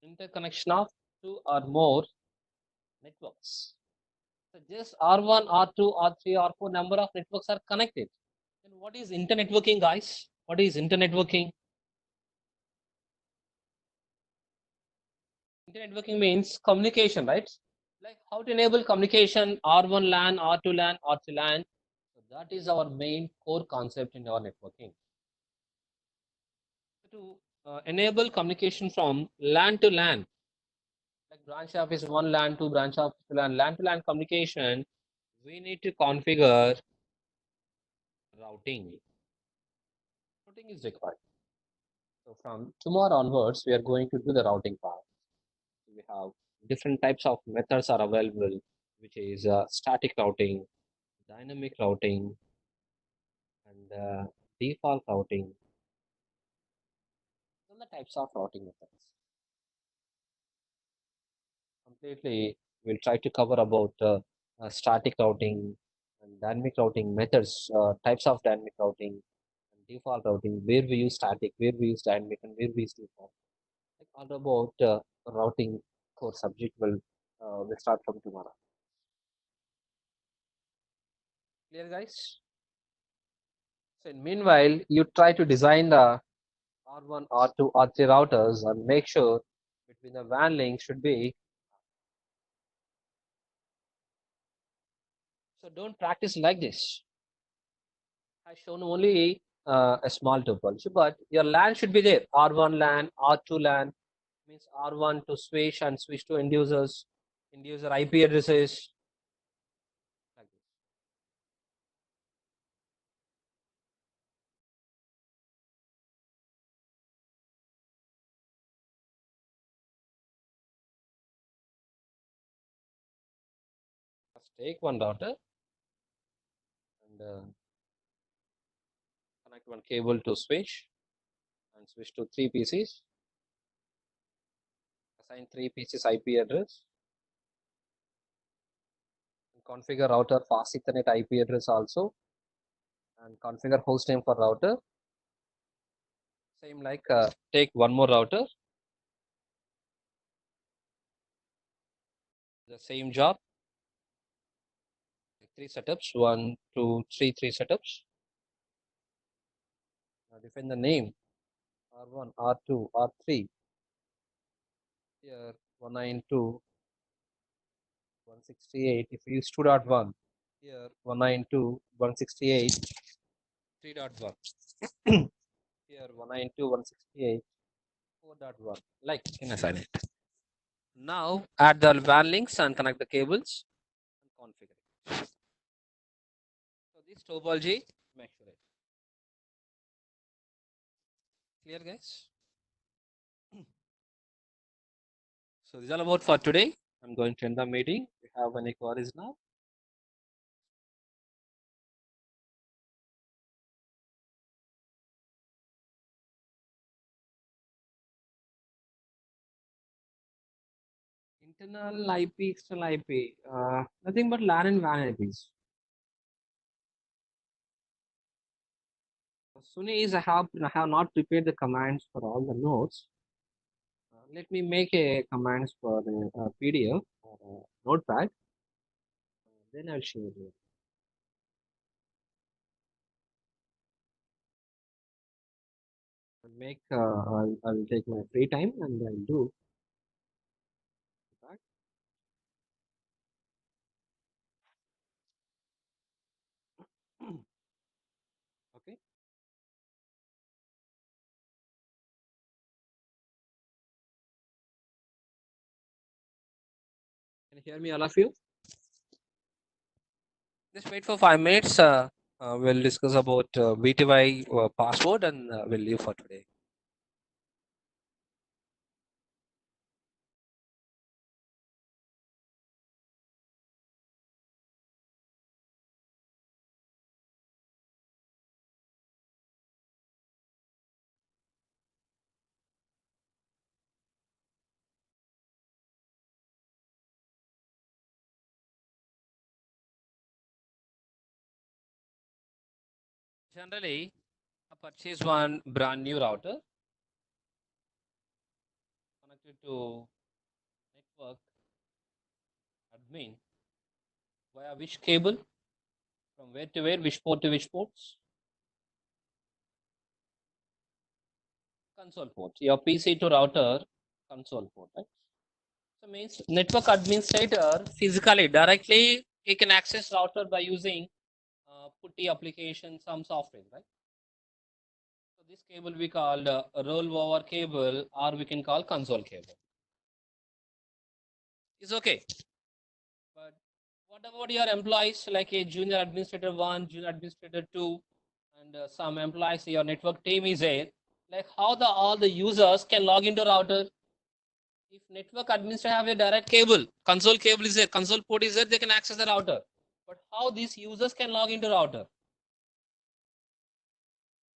Interconnection of two or more networks. So just R1, R2, R3, R4 number of networks are connected. Then what is internetworking, guys? What is internetworking? Internetworking means communication, right? Like how to enable communication R1 LAN, R2 LAN, R3 LAN. So that is our main core concept in our networking. To enable communication from LAN to LAN, like branch office one LAN to branch office LAN to LAN communication, we need to configure routing. Routing is required. So from tomorrow onwards, we are going to do the routing part. We have different types of methods are available, which is static routing, dynamic routing, and default routing. All the types of routing methods. Completely, we'll try to cover about static routing and dynamic routing methods, types of dynamic routing, and default routing, where we use static, where we use dynamic, and where we use default. Like all about routing core subject will start from tomorrow. Clear, guys? So meanwhile, you try to design the R1, R2, R3 routers and make sure between the WAN link should be. So don't practice like this. I shown only a small topology, but your LAN should be there. R1 LAN, R2 LAN means R1 to switch and switch to end users, end user IP addresses. Like this. First take one router and connect one cable to switch and switch to three PCs. Assign three PCs IP address. And configure router fast Ethernet IP address also. And configure host name for router. Same like take one more router. The same job. Three setups. One, two, three, three setups. Define the name. R1, R2, R3. Here 192.168. If you use 2.1. Here 192.168. 3.1. Here 192.168. 4.1. Like in assign it. Now add the WAN links and connect the cables and configure it. So this topology, make sure it. Clear, guys? So this is all about for today. I'm going to end the meeting. If you have any queries now. Internal IP, external IP, nothing but LAN and WAN IPs. As soon as I have not prepared the commands for all the nodes, let me make a commands for the PDF or notepad. Then I'll share you. I'll take my free time and I'll do that. Okay. Can you hear me, all of you? Just wait for 5 minutes. We'll discuss about VTY password and we'll leave for today. Generally, I purchase one brand new router connected to network admin via which cable, from where to where, which port to which ports. Console port. Your PC to router console port, right? So means network administrator physically directly he can access router by using putty application, some software, right? So this cable we called a rollover cable, or we can call console cable. It's okay. But what about your employees, like a junior administrator 1, junior administrator 2, and some employees, your network team is there. Like how the all the users can log into router? If network administrator have a direct cable, console cable is there, console port is there, they can access the router. But how these users can log into router?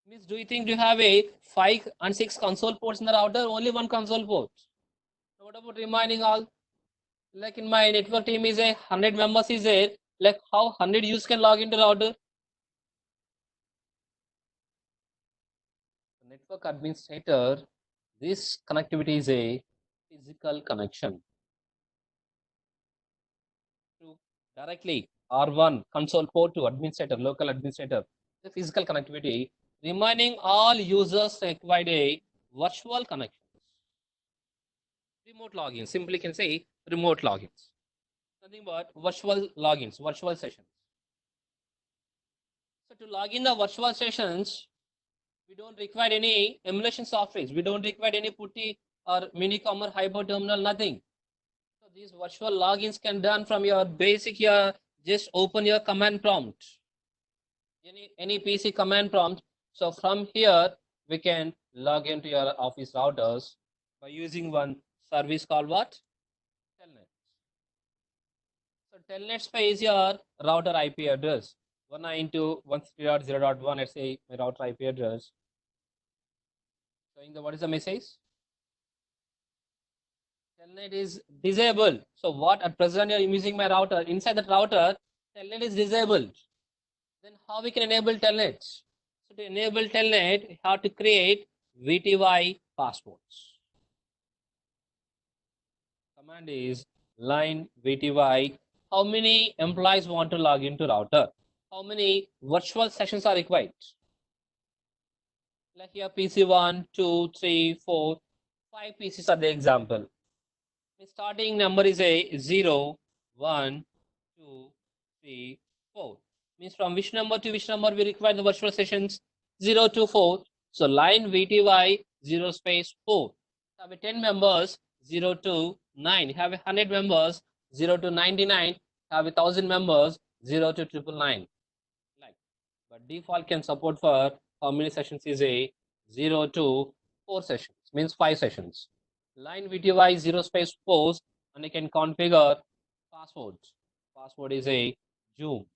Means, do you think you have a 5 and 6 console ports in the router? Only one console port. So what about remaining all? Like in my network team is a 100 members is there. Like how 100 users can log into router? The network administrator, this connectivity is a physical connection to directly R1 console port to administrator, local administrator. The physical connectivity. Remaining all users required a virtual connection. Remote login. Simply can say remote logins. Nothing but virtual logins, virtual sessions. So to log in the virtual sessions, we don't require any emulation softwares. We don't require any putty or minicom or hyper terminal, nothing. So these virtual logins can done from your basic here. Just open your command prompt. Any PC command prompt. So from here, we can log into your office routers by using one service called what? Telnet. So telnet space your router IP address. 192.168.0.1, let's say my router IP address. Showing the what is the message? Telnet is disabled. So what at present you're using my router. Inside that router, telnet is disabled. Then how we can enable telnet? So to enable telnet, we have to create VTY passwords. Command is line VTY. How many employees want to log into router? How many virtual sessions are required? Like here PC 1, 2, 3, 4, 5 PCs are the example. The starting number is a 0, 1, 2, 3, 4. Means from which number to which number we require the virtual sessions? 0 to 4. So line VTY 0 space 4. Have a 10 members 0 to 9. Have a 100 members 0 to 99. Have a 1000 members 0 to 999. Like, but default can support for how many sessions is a 0 to 4 sessions, means 5 sessions. Line VTY 0 space 4, and you can configure password. Password is a Zoom.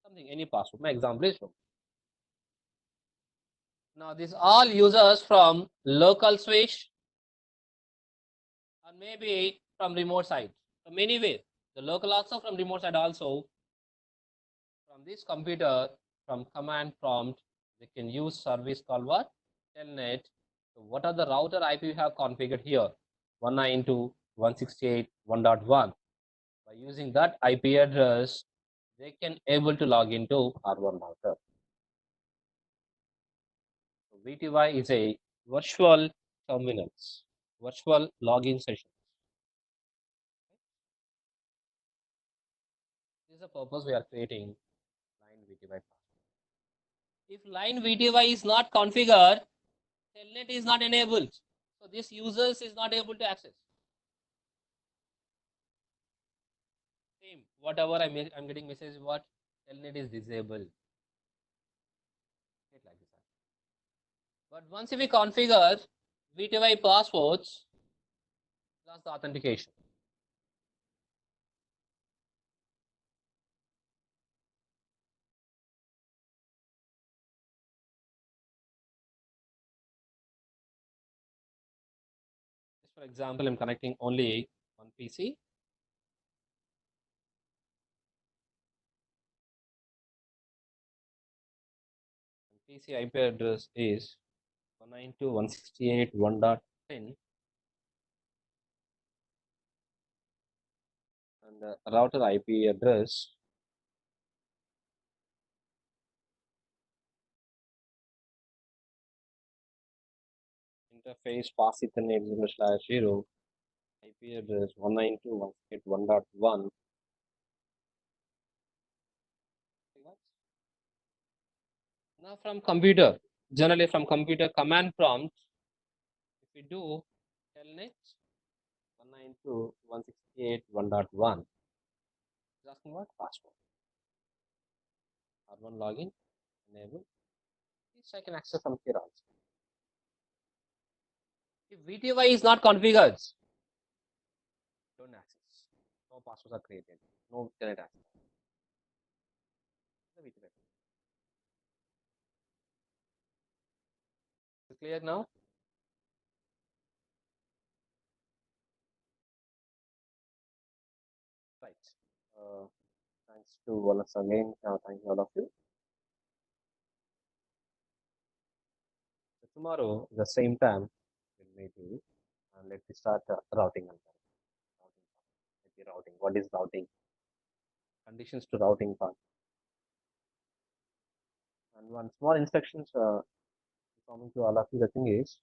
Something, any password. My example is Zoom. Now, these all users from local switch or maybe from remote side. From anywhere. The local also from remote side also. From this computer, from command prompt, they can use service called what? Telnet. So what are the router IP you have configured here? 192.168.1.1. By using that IP address, they can able to log into R1 router. So VTY is a virtual terminals, virtual login session. This is the purpose we are creating line VTY. If line VTY is not configured, telnet is not enabled. So this users is not able to access. whatever I'm getting message what telnet is disabled. It like this. But once we configure VTY passwords, that's the authentication. Just for example, I'm connecting only one PC. PC IP address is 192.168.1.10 and the router IP address interface pass ethernet 0/0 IP address 192.168.1.1. Now from computer, generally from computer command prompt, if we do telnet 192.168.1.1, it's asking what password. R1 login, enable. Yes, I can access from here also. If VTY is not configured, don't access. No passwords are created. No internet access. The VTY. Is it clear now? Right. Thanks to once again. Thank you all of you. So tomorrow, the same time, we'll meet you and let me start routing. Routing. What is routing? Conditions to routing part. And one small instructions coming to all of you. The thing is,